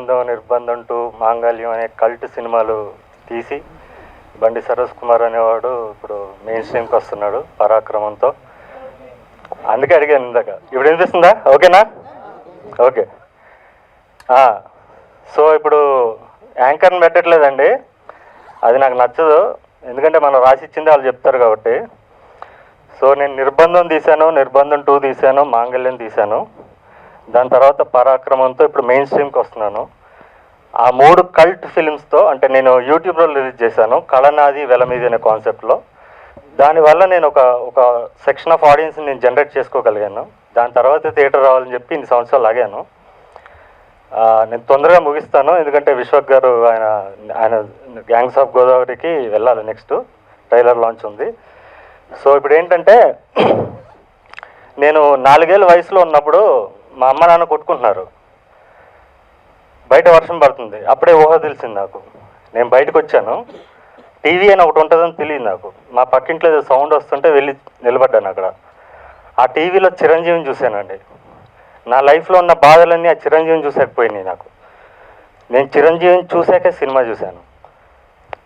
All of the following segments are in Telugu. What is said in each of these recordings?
నిర్బంధం, నిర్బంధం 2, మాంగళ్యం అనే కల్ట్ సినిమాలు తీసి బండి సరోజ్ కుమార్ అనేవాడు ఇప్పుడు మెయిన్ స్ట్రీమ్కి వస్తున్నాడు పరాక్రమంతో. అందుకే అడిగాను ఇందాక. ఇప్పుడు వినిపిస్తుందా? ఓకేనా? ఓకే. సో ఇప్పుడు యాంకర్ని పెట్టట్లేదండి, అది నాకు నచ్చదు. ఎందుకంటే మనం రాసిచ్చింది వాళ్ళు చెప్తారు కాబట్టి. సో నేను నిర్బంధం తీశాను, నిర్బంధం 2 తీశాను, మాంగళ్యం తీశాను. దాని తర్వాత పరాక్రమంతో ఇప్పుడు మెయిన్ స్ట్రీమ్కి వస్తున్నాను. ఆ 3 కల్ట్ ఫిల్మ్స్తో అంటే నేను యూట్యూబ్లో రిలీజ్ చేశాను, కళనాది వెలమీది అనే కాన్సెప్ట్లో. దానివల్ల నేను ఒక సెక్షన్ ఆఫ్ ఆడియన్స్ని నేను జనరేట్ చేసుకోగలిగాను. దాని తర్వాత థియేటర్ రావాలని చెప్పి ఇన్ని సంవత్సరాలు ఆగాను. నేను తొందరగా ముగిస్తాను, ఎందుకంటే విశ్వక్ గారు ఆయన గ్యాంగ్స్ ఆఫ్ గోదావరికి వెళ్ళాలి, నెక్స్ట్ ట్రైలర్ లాంచ్ ఉంది. సో ఇప్పుడు ఏంటంటే, నేను 4 ఏళ్ళ వయసులో ఉన్నప్పుడు మా అమ్మ నాన్న కొట్టుకుంటున్నారు, బయట వర్షం పడుతుంది. అప్పుడే ఊహ తెలిసింది నాకు. నేను బయటకు వచ్చాను, టీవీ అని ఒకటి ఉంటుందని తెలియదు నాకు. మా పక్కింట్లో ఏదో సౌండ్ వస్తుంటే వెళ్ళి నిలబడ్డాను అక్కడ. ఆ టీవీలో చిరంజీవిని చూశానండి. నా లైఫ్లో ఉన్న బాధలన్నీ ఆ చిరంజీవిని చూసాకపోయినాయి నాకు. నేను చిరంజీవిని చూశాకే సినిమా చూశాను.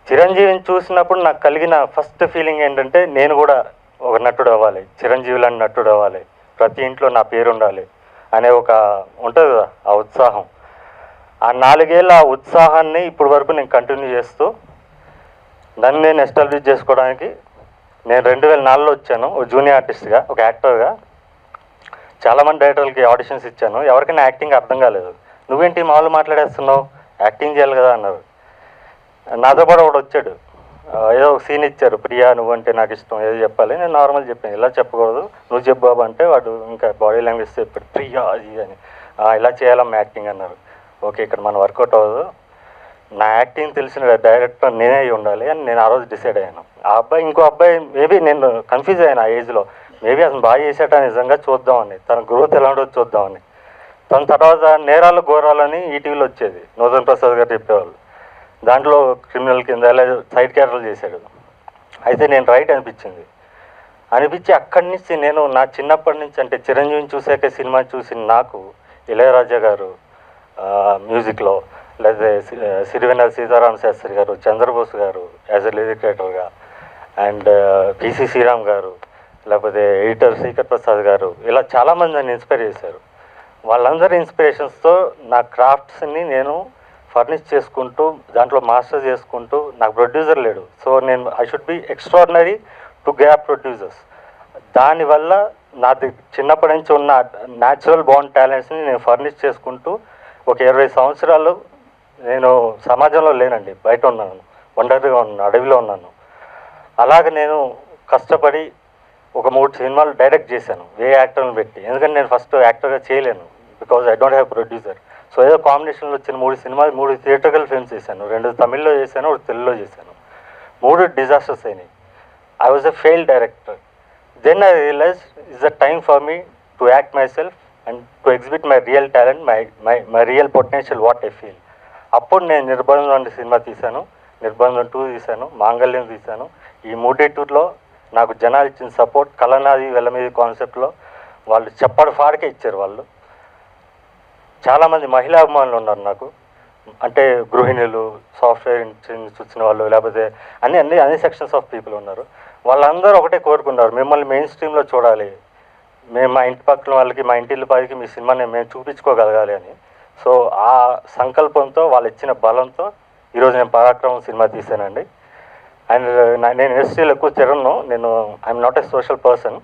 చిరంజీవిని చూసినప్పుడు నాకు కలిగిన ఫస్ట్ ఫీలింగ్ ఏంటంటే, నేను కూడా ఒక నటుడు అవ్వాలి, చిరంజీవి లాంటి నటుడు అవ్వాలి, ప్రతి ఇంట్లో నా పేరు ఉండాలి అనే ఒక ఉంటుంది కదా ఆ ఉత్సాహం. ఆ 4 ఏళ్ళ ఆ ఉత్సాహాన్ని ఇప్పటి వరకు నేను కంటిన్యూ చేస్తూ నన్ను నేను ఎస్టాబ్లిష్ చేసుకోవడానికి నేను 2004లో వచ్చాను ఒక జూనియర్ ఆర్టిస్ట్గా, ఒక యాక్టర్గా. చాలామంది డైరెక్టర్లకి ఆడిషన్స్ ఇచ్చాను, ఎవరికైనా యాక్టింగ్ అర్థం కాలేదు. నువ్వేంటి మామూలు మాట్లాడేస్తున్నావు, యాక్టింగ్ చేయాలి కదా అన్నారు. నాతో పాటు ఒకడు వచ్చాడు, ఏదో ఒక సీన్ ఇచ్చారు, ప్రియా నువ్వంటే నాకు ఇష్టం ఏదో చెప్పాలి. నేను నార్మల్ చెప్పాను, ఇలా చెప్పకూడదు నువ్వు చెప్పు బాబు అంటే వాడు ఇంకా బాడీ లాంగ్వేజ్ చెప్పాడు, ప్రియా అది అని. ఇలా చేయాలమ్మా యాక్టింగ్ అన్నారు. ఓకే, ఇక్కడ మనం వర్కౌట్ అవ్వదు, నా యాక్టింగ్ తెలిసిన డైరెక్టర్ నేనే అయి ఉండాలి అని నేను ఆ రోజు డిసైడ్ అయ్యాను. ఆ అబ్బాయి ఇంకో అబ్బాయి మేబీ నేను కన్ఫ్యూజ్ అయ్యాను ఆ ఏజ్లో, మేబీ అతను బాగా చేసేట నిజంగా చూద్దామని, తన గ్రోత్ ఎలా ఉండదు చూద్దామని. తన తర్వాత నేరాలు ఘోరాలని ఈటీవీలో వచ్చేది, నూతన్ ప్రసాద్ గారు చెప్పేవాళ్ళు. దాంట్లో క్రిమినల్ కింద ఎలా సైడ్ క్యారెక్టర్లు చేశాడు. అయితే నేను రైట్ అనిపించి అక్కడి నుంచి నేను నా చిన్నప్పటి నుంచి అంటే చిరంజీవిని చూసాక సినిమా చూసి నాకు ఇళయరాజా గారు మ్యూజిక్లో, లేదా సిరివెన్నెల సీతారామ శాస్త్రి గారు, చంద్రబోస్ గారు యాజ్ ఎ లిరిక్ రైటర్గా, అండ్ పిసి శ్రీరామ్ గారు, లేకపోతే ఎడిటర్ శ్రీకర్ ప్రసాద్ గారు, ఇలా చాలామంది నన్ను ఇన్స్పైర్ చేశారు. వాళ్ళందరి ఇన్స్పిరేషన్స్తో నా క్రాఫ్ట్స్ని నేను ఫర్నిష్ చేసుకుంటూ దాంట్లో మాస్టర్ చేసుకుంటూ, నాకు ప్రొడ్యూసర్ లేడు, సో నేను I should be extraordinary to gap producers. దానివల్ల నాది చిన్నప్పటి నుంచి ఉన్న న్యాచురల్ బాండ్ టాలెంట్స్ని నేను ఫర్నిష్ చేసుకుంటూ ఒక 20 సంవత్సరాలు నేను సమాజంలో లేనండి, బయట ఉన్నాను, ఒంటరిగా ఉన్నాను, అడవిలో ఉన్నాను. అలాగే నేను కష్టపడి ఒక 3 సినిమాలు డైరెక్ట్ చేశాను ఏ యాక్టర్ని పెట్టి, ఎందుకంటే నేను ఫస్ట్ యాక్టర్గా చేయలేను, because I don't have producer. So ఏదో కాంబినేషన్లో వచ్చిన 3 సినిమాలు, 3 థియేటర్కల్ ఫిల్మ్స్ చేశాను, 2 తమిళ్లో చేశాను, 1 తెలుగులో చేశాను. 3 డిజాస్టర్స్ అయినాయి. I was a failed director. Then I realize it's the time for me to act myself and to exhibit my real talent, my real potential what I feel. అప్పుడు నేను నిర్బంధం అనే సినిమా తీశాను, నిర్బంధం 2 తీశాను, మాంగళ్యం తీశాను. ఈ 3 నాకు జనాలు ఇచ్చిన సపోర్ట్, కళనాది వెలమీది కాన్సెప్ట్లో వాళ్ళు చెప్పడు ఫాడికే ఇచ్చారు. వాళ్ళు చాలామంది మహిళా అభిమానులు ఉన్నారు నాకు, అంటే గృహిణులు, సాఫ్ట్వేర్ చూసిన వాళ్ళు, లేకపోతే అన్ని సెక్షన్స్ ఆఫ్ పీపుల్ ఉన్నారు. వాళ్ళందరూ ఒకటే కోరుకున్నారు, మిమ్మల్ని మెయిన్ స్ట్రీమ్లో చూడాలి, మేము మా ఇంటి పక్కన వాళ్ళకి, మా ఇంటి పైకి మీ సినిమాని మేము చూపించుకోగలగాలి అని. సో ఆ సంకల్పంతో, వాళ్ళు ఇచ్చిన బలంతో ఈరోజు నేను పరాక్రమం సినిమా తీశానండి. అండ్ నేను ఇండస్ట్రీలో ఎక్కువ తిరగను, నేను I'm not a social person.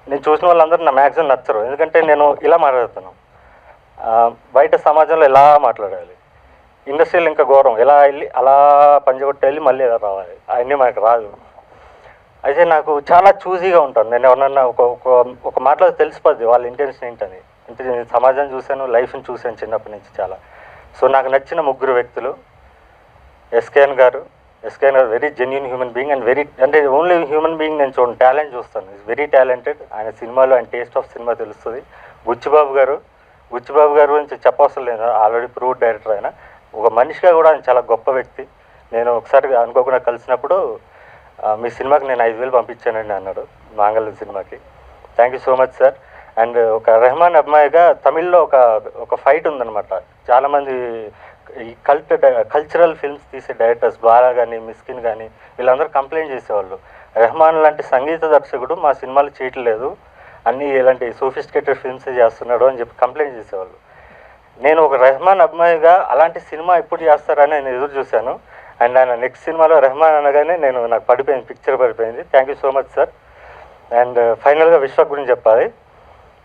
నేను చూసిన వాళ్ళందరూ నా మ్యాక్సిమం నచ్చరు, ఎందుకంటే నేను ఇలా మాట్లాడుతాను, బయట సమాజంలో ఎలా మాట్లాడాలి, ఇండస్ట్రీలో ఇంకా ఘోరం, ఎలా వెళ్ళి అలా పంజగొట్టి వెళ్ళి మళ్ళీ ఎలా రావాలి, అవన్నీ మనకు రాదు. అయితే నాకు చాలా చూజీగా ఉంటాను. నేను ఎవరన్నా ఒక మాటలో తెలిసిపోద్ది వాళ్ళ ఇంటెన్షన్ ఏంటని. అంటే నేను సమాజం చూశాను, లైఫ్ని చూశాను చిన్నప్పటి నుంచి చాలా. సో నాకు నచ్చిన 3 వ్యక్తులు, ఎస్కేఎన్ గారు very genuine human being and అంటే ఓన్లీ హ్యూమన్ బీయింగ్ నేను చూడండి, టాలెంట్ చూస్తాను, ఈజ్ వెరీ టాలెంటెడ్. ఆయన సినిమాలో ఆయన టేస్ట్ ఆఫ్ సినిమా తెలుస్తుంది. బుచ్చిబాబు గారు గురించి చెప్పవసరం లేదు, ఆల్రెడీ ప్రూవ్డ్ డైరెక్టర్. ఆయన ఒక మనిషిగా కూడా ఆయన చాలా గొప్ప వ్యక్తి. నేను ఒకసారి అనుకోకుండా కలిసినప్పుడు మీ సినిమాకి నేను 5,000 పంపించానండి అన్నాడు, మాంగళ్యం సినిమాకి. Thank you so much sir. And ఒక రెహమాన్ అబ్బాయిగా తమిళ్లో ఒక ఫైట్ ఉందన్నమాట. చాలామంది ఈ కల్చరల్ ఫిల్మ్స్ తీసే డైరెక్టర్స్ బాలా కానీ మిస్కిన్ కానీ వీళ్ళందరూ కంప్లైంట్ చేసేవాళ్ళు, రెహమాన్ లాంటి సంగీత దర్శకుడు మా సినిమాలు చేయట్లేదు, అన్నీ ఇలాంటి సోఫిస్టికేటెడ్ ఫిల్మ్స్ చేస్తున్నాడు అని చెప్పి కంప్లైంట్ చేసేవాళ్ళు. నేను ఒక రెహమాన్ అబ్బాయిగా అలాంటి సినిమా ఎప్పుడు చేస్తారని నేను ఎదురు చూశాను. అండ్ ఆయన నెక్స్ట్ సినిమాలో రెహమాన్ అనగానే నాకు పడిపోయింది, పిక్చర్ పడిపోయింది. Thank you so much sir. And ఫైనల్గా విశ్వ గురించి చెప్పాలి.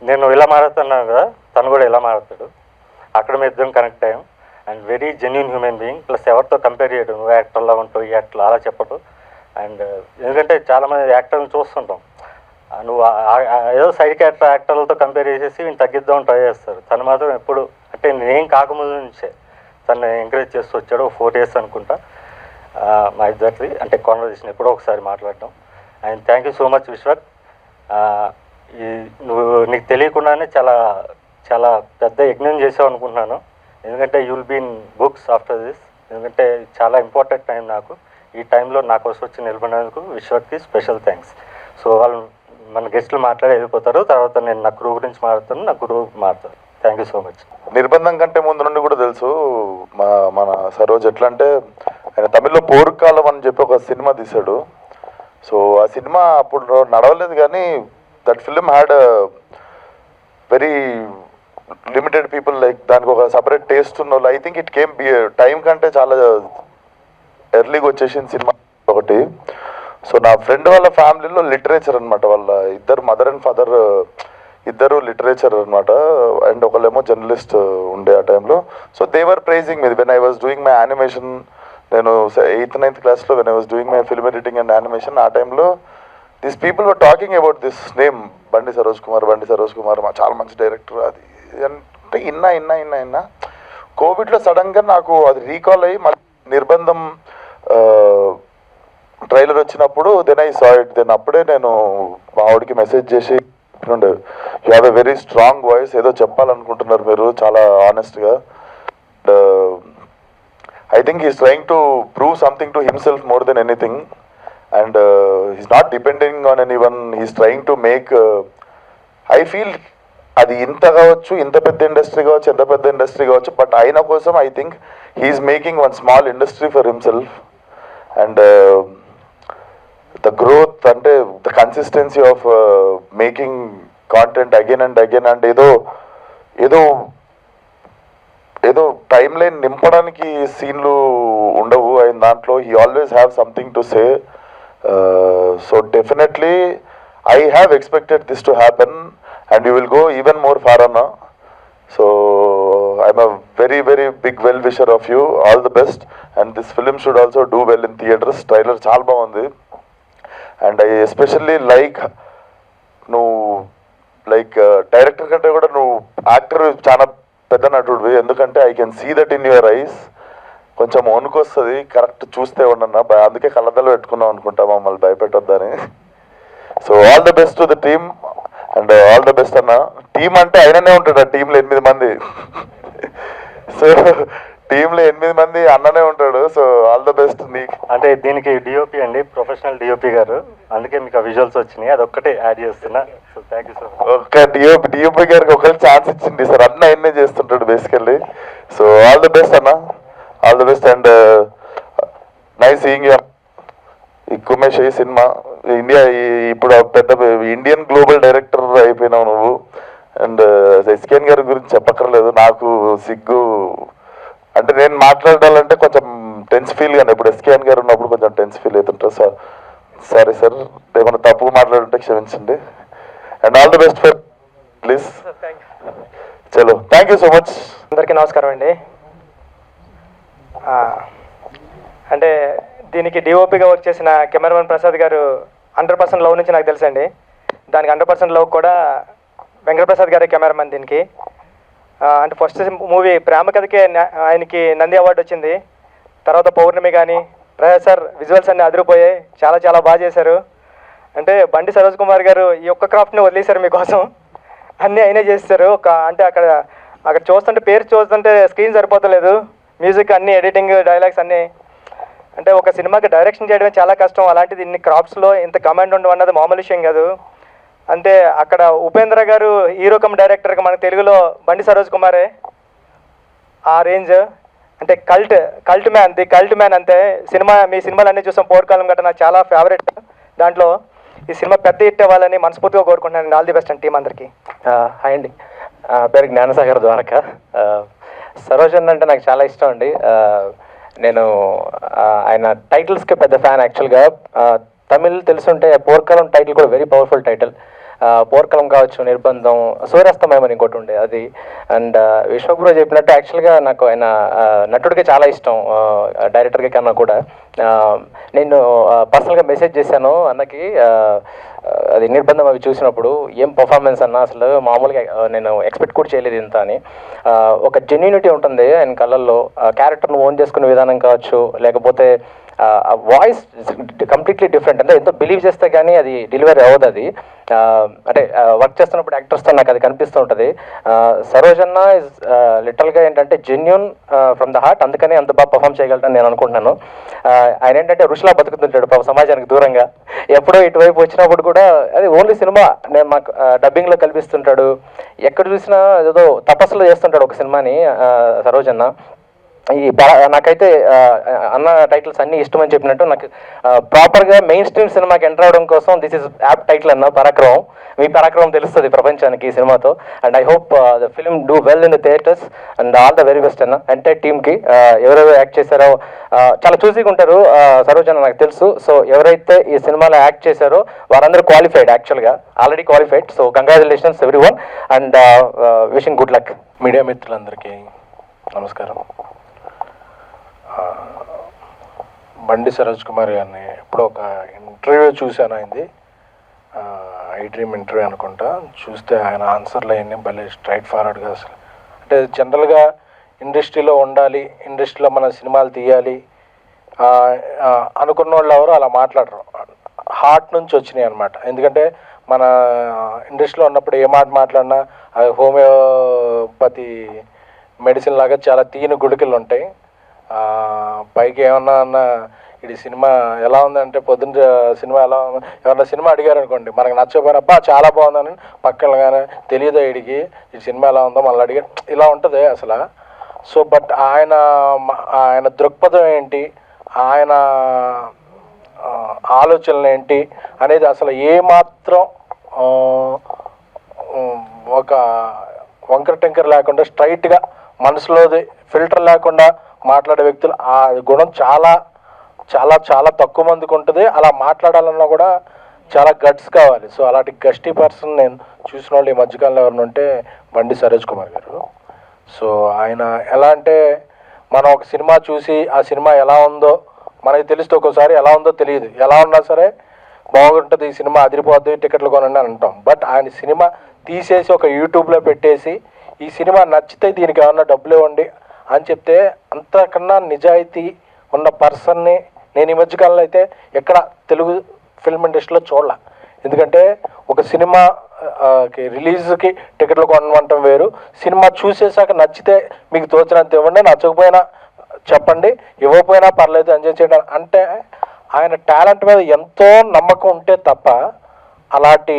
నేను ఇలా మారుతున్నాను కదా, తను కూడా ఇలా మారుతాడు. అక్కడ మేము ఇద్దరం కనెక్ట్ అయ్యాం. And very genuine human being. Plus ఎవరితో కంపేర్ చేయడం, నువ్వు యాక్టర్లా ఉంటావు ఈ యాక్టర్ అలా చెప్పడం. అండ్ ఎందుకంటే చాలామంది యాక్టర్ని చూస్తుంటాం, నువ్వు ఏదో సైడ్ యాక్టర్లతో కంపేర్ చేసేసి వీళ్ళు తగ్గిద్దామని ట్రై చేస్తారు. తను మాత్రం ఎప్పుడు అంటే నేను కాకముందు నుంచే తను ఎంకరేజ్ చేస్తూ వచ్చాడు. 4 years అనుకుంటా మా ఇద్దరిది అంటే కాన్వర్జేషన్ ఎప్పుడో ఒకసారి మాట్లాడటం. And thank you so much Vishwak. నీకు తెలియకుండానే చాలా చాలా పెద్ద యజ్ఞం చేసావు అనుకుంటున్నాను. ఎందుకంటే you will be in books after this. ఎందుకంటే చాలా ఇంపార్టెంట్ టైం నాకు. ఈ టైంలో నా కోసం వచ్చి నిలబడినందుకు విశ్వక్కి స్పెషల్ థ్యాంక్స్. సో వాళ్ళు మన గెస్టులు మాట్లాడి వెళ్ళిపోతారు, తర్వాత నేను నా గురువు గురించి మాట్లాడతాను, నా గురువు మాట్లాడతాను. Thank you so much. నిర్బంధం కంటే ముందు నుండి కూడా తెలుసు మన సరోజ్ ఎట్లా అంటే, ఆయన తమిళ్లో పోరుకాలం అని చెప్పి ఒక సినిమా తీశాడు. సో ఆ సినిమా అప్పుడు నడవలేదు, కానీ that film had very limited people, like దానికి ఒక సపరేట్ టేస్ట్ ఉన్న వాళ్ళు. I think it came time కంటే చాలా ఎర్లీగా వచ్చేసింది సినిమా ఒకటి. సో నా ఫ్రెండ్ వాళ్ళ ఫ్యామిలీలో లిటరేచర్ అనమాట, వాళ్ళ ఇద్దరు మదర్ అండ్ ఫాదర్ ఇద్దరు లిటరేచర్ అనమాట, అండ్ ఒకళ్ళేమో జర్నలిస్ట్ ఉండే ఆ టైంలో. So they were praising me when I was doing my animation. నేను 8th 9th క్లాస్లో when I was doing my film editing and animation, ఆ టైంలో these people were talking about this name Bandi Saroj Kumar చాలా మంచి డైరెక్టర్ అది అంటే ఇన్నా కోవిడ్లో సడన్గా నాకు అది రీకాల్ అయ్యి మళ్ళీ నిర్బంధం ట్రైలర్ వచ్చినప్పుడు then I saw it. Then అప్పుడే నేను మా ఆవిడకి మెసేజ్ చేసి, you have a very strong voice, ఏదో చెప్పాలనుకుంటున్నారు మీరు చాలా ఆనెస్ట్గా. I think he's trying to prove something to himself more than anything, and he's not depending on any one. He's trying to make, I feel అది ఇంత కావచ్చు, ఇంత పెద్ద ఇండస్ట్రీ కావచ్చు, ఎంత పెద్ద ఇండస్ట్రీ కావచ్చు, బట్ ఆయన కోసం I think he's making one small industry for himself. And the growth అంటే the consistency of making content again and again, and ఏదో టైం లైన్ నింపడానికి సీన్లు ఉండవు ఆయన దాంట్లో. he always have something to say. So definitely I have expected this to happen, and you will go even more far on. So I'm a very very big well wisher of you. All the best, and this film should also do well in theaters. Trailer చాలా బాగుంది, అండ్ ఐ ఎస్పెషల్లీ లైక్ నువ్వు డైరెక్టర్ కంటే కూడా నువ్వు యాక్టర్ చాలా పెద్ద నటుడివి. ఎందుకంటే I can see that in your eyes. కొంచెం వణుకొస్తుంది కరెక్ట్ చూస్తే ఉండన్నా, అందుకే కళ్ళదలు పెట్టుకున్నాం అనుకుంటా మమ్మల్ని భయపెట్టొద్దని. So all the best to the team, and all the best అన్న. టీమ్ అంటే ఆయననే ఉంటాడు, ఆ టీంలో 8 మంది. సో టీంలో 8 మంది అన్ననే ఉంటాడు. సో ఆల్ ద బెస్ట్ నీకు. అంటే దీనికి డిఓపి అండి, ప్రొఫెషనల్ డిఓపి గారు, అందుకే మీకు ఆ విజువల్స్ వచ్చినాయి, అదొక్కటే యాడ్ చేస్తున్నా. So thank you so much. ఒక్క డిఓపి గారికి ఒకరికి ఛాన్స్ ఇచ్చింది సార్, అన్న ఆయన్నే చేస్తుంటాడు basically. So all the best అన్న, all the best, and nice seeing you. ఈ కుమేష్ ఈ సినిమా ఇండియా ఇప్పుడు పెద్ద ఇండియన్ గ్లోబల్ డైరెక్టర్ అయిపోయినావు నువ్వు. అండ్ ఎస్కేఎన్ గారి గురించి చెప్పక్కర్లేదు, నాకు సిగ్గు అంటే నేను మాట్లాడాలంటే కొంచెం టెన్స్ ఫీల్ కానీ ఇప్పుడు ఎస్కేఎన్ గారు ఉన్నప్పుడు కొంచెం టెన్స్ ఫీల్ అవుతుంటారు. సార్ సారీ సార్, ఏమైనా తప్పుగా మాట్లాడుంటే క్షమించండి. And all the best for please. చలో థ్యాంక్ యూ సో మచ్. అందరికీ నమస్కారం అండి. అంటే దీనికి డిఓపిగా వర్క్ చేసిన కెమెరామెన్ ప్రసాద్ గారు 100% లవ్ నుంచి నాకు తెలుసండి. దానికి 100% లవ్ కూడా వెంకటప్రసాద్ గారి కెమెరామెన్ దీనికి. అంటే ఫస్ట్ మూవీ ప్రేమ కథకే ఆయనకి నంది అవార్డు వచ్చింది. తర్వాత పౌర్ణమి కానీ ప్రసాద్ సార్ విజువల్స్ అన్నీ అదిరిపోయాయి, చాలా చాలా బాగా చేశారు. అంటే బండి సరోజ్ కుమార్ గారు ఈ ఒక్క క్రాఫ్ట్ని వదిలేశారు మీకోసం, అన్నీ అయినా చేస్తారు. అంటే అక్కడ చూస్తుంటే పేరు చూస్తుంటే స్క్రీన్ సరిపోతలేదు, మ్యూజిక్ అన్నీ ఎడిటింగ్ డైలాగ్స్ అన్నీ. అంటే ఒక సినిమాకి డైరెక్షన్ చేయడమే చాలా కష్టం, అలాంటిది ఇన్ని క్రాఫ్ట్స్లో ఇంత కమాండ్ ఉండడం అన్నది మామూలు విషయం కాదు. అంటే అక్కడ ఉపేంద్ర గారు హీరో కమ్ డైరెక్టర్గా మన తెలుగులో బండి సరోజ్ కుమారే ఆ రేంజ్. అంటే కల్ట్ మ్యాన్ అంతే. మీ సినిమాలు అన్నీ చూసాం, పోర్కాలం గట్రా నాకు చాలా ఫేవరెట్. దాంట్లో ఈ సినిమా పెద్ద హిట్ అవ్వాలని మనస్ఫూర్తిగా కోరుకుంటున్నాను. ఆల్ ది బెస్ట్ అండి టీం అందరికీ. హాయ్ అండి, పేరు జ్ఞానసాగర్ ద్వారక. సరోజన్ అంటే నాకు చాలా ఇష్టం అండి. నేను ఆయన టైటిల్స్కి పెద్ద ఫ్యాన్ యాక్చువల్గా. తమిళ్ తెలుసుంటే పోర్కలం టైటిల్ కూడా వెరీ పవర్ఫుల్ టైటిల్. పోర్కలం కావచ్చు, నిర్బంధం, సూర్యాస్తమయం అని ఇంకోటి ఉండే అది. అండ్ విశ్వగురు చెప్పినట్టు యాక్చువల్గా నాకు ఆయన నటుడికి చాలా ఇష్టం, డైరెక్టర్గా కన్నా కూడా. నేను పర్సనల్గా మెసేజ్ చేశాను అన్నకి, అది నిర్బంధం అవి చూసినప్పుడు ఏం పర్ఫార్మెన్స్ అన్న, అసలు మామూలుగా నేను ఎక్స్పెక్ట్ కూడా చేయలేదు ఇంత అని. ఒక జెన్యూనిటీ ఉంటుంది ఆయన కళ్ళల్లో, క్యారెక్టర్ను ఓన్ చేసుకునే విధానం కావచ్చు, లేకపోతే ఆ వాయిస్ కంప్లీట్లీ డిఫరెంట్. అంటే ఎంతో బిలీవ్ చేస్తే కానీ అది డెలివరీ అవ్వదు. అది అంటే వర్క్ చేస్తున్నప్పుడు యాక్టర్స్తో నాకు అది కనిపిస్తూ ఉంటుంది. సరోజన్న ఇస్ లిటరల్గా ఏంటంటే జెన్యూన్ ఫ్రమ్ ద హార్ట్, అందుకని అంత బాగా పర్ఫామ్ చేయగలటని నేను అనుకుంటున్నాను. ఆయన ఏంటంటే ఋషిలా బతుకుతుంటాడు పాప సమాజానికి దూరంగా. ఎప్పుడో ఇటువైపు వచ్చినప్పుడు కూడా అది ఓన్లీ సినిమా నేను మాకు డబ్బింగ్లో కల్పిస్తుంటాడు. ఎక్కడ చూసినా ఏదో తపస్సులో చేస్తుంటాడు ఒక సినిమాని సరోజన్న. నాకైతే అన్న టైటిల్స్ అన్నీ ఇష్టమని చెప్పినట్టు నాకు ప్రాపర్గా మెయిన్ స్ట్రీమ్ సినిమాకి ఎంటర్ అవడం కోసం దిస్ ఇస్ యాప్ టైటిల్ అన్న పరాక్రమం. మీ పరాక్రమం తెలుస్తుంది ప్రపంచానికి ఈ సినిమాతో. And I hope the film do well in the theatres and all the very best అన్న ఎంటైర్ టీమ్కి. ఎవరెవరు యాక్ట్ చేశారో చాలా చూసిగా ఉంటారు సరోజన్న నాకు తెలుసు. సో ఎవరైతే ఈ సినిమాలో యాక్ట్ చేశారో వారందరూ క్వాలిఫైడ్, యాక్చువల్గా already qualified. So congratulations every one and wishing good luck. Media మిత్రులందరికీ నమస్కారం. బండి సరోజ్ కుమార్ గారిని ఇప్పుడు ఒక ఇంటర్వ్యూ చూశాను ఆయనది, ఐ డ్రీమ్ ఇంటర్వ్యూ అనుకుంటా. చూస్తే ఆయన ఆన్సర్లు అవన్నీ భలే స్ట్రైట్ ఫార్వర్డ్గా, అసలు అంటే జనరల్గా ఇండస్ట్రీలో ఉండాలి, ఇండస్ట్రీలో మన సినిమాలు తీయాలి అనుకున్న వాళ్ళు ఎవరు అలా మాట్లాడరు. హార్ట్ నుంచి వచ్చినాయి అనమాట. ఎందుకంటే మన ఇండస్ట్రీలో ఉన్నప్పుడు ఏ మాట మాట్లాడినా అది హోమియోపతి మెడిసిన్ లాగా చాలా తీయని గుడికలు ఉంటాయి. పైకి ఏమన్నా ఇది సినిమా ఎలా ఉందంటే పొద్దున్న సినిమా ఎలా ఉంది ఎవరన్నా సినిమా అడిగారు అనుకోండి, మనకు నచ్చకపోయినా అబ్బా చాలా బాగుందని పక్కన కానీ తెలియదు ఇడికి ఈ సినిమా ఎలా ఉందో మళ్ళీ అడిగారు, ఇలా ఉంటుంది అసలు. సో బట్ ఆయన దృక్పథం ఏంటి, ఆయన ఆలోచనలు ఏంటి అనేది అసలు ఏమాత్రం ఒక వంకర టెంకర్ లేకుండా స్ట్రైట్గా మనసులోది ఫిల్టర్ లేకుండా మాట్లాడే వ్యక్తులు. ఆ గుణం చాలా చాలా చాలా తక్కువ మందికి ఉంటుంది. అలా మాట్లాడాలన్నా కూడా చాలా గట్స్ కావాలి. సో అలాంటి గస్టీ పర్సన్ నేను చూసిన వాళ్ళు ఈ మధ్యకాలంలో ఎవరిని ఉంటే బండి సరోజ్ కుమార్ గారు. సో ఆయన ఎలా అంటే మనం ఒక సినిమా చూసి ఆ సినిమా ఎలా ఉందో మనకి తెలిస్తే ఒక్కోసారి ఎలా ఉందో తెలియదు, ఎలా ఉన్నా సరే బాగుంటుంది ఈ సినిమా అదిరిపోద్ది టికెట్లు కొనండి అని అంటాం. బట్ ఆయన సినిమా తీసేసి ఒక యూట్యూబ్లో పెట్టేసి ఈ సినిమా నచ్చితే దీనికి ఏమన్నా డబ్బులు ఇవ్వండి అని చెప్తే అంతకన్నా నిజాయితీ ఉన్న పర్సన్ని నేను ఈ మధ్యకాలంలో అయితే ఎక్కడ తెలుగు ఫిల్మ్ ఇండస్ట్రీలో చూడలే. ఎందుకంటే ఒక సినిమా రిలీజ్కి టికెట్లు కొనమంటం వేరు, సినిమా చూసేసాక నచ్చితే మీకు తోచినంత ఇవ్వండి, నచ్చకపోయినా చెప్పండి, ఇవ్వకపోయినా పర్లేదు ఎంజాయ్ చేయడం అంటే ఆయన టాలెంట్ మీద ఎంతో నమ్మకం ఉంటే తప్ప అలాంటి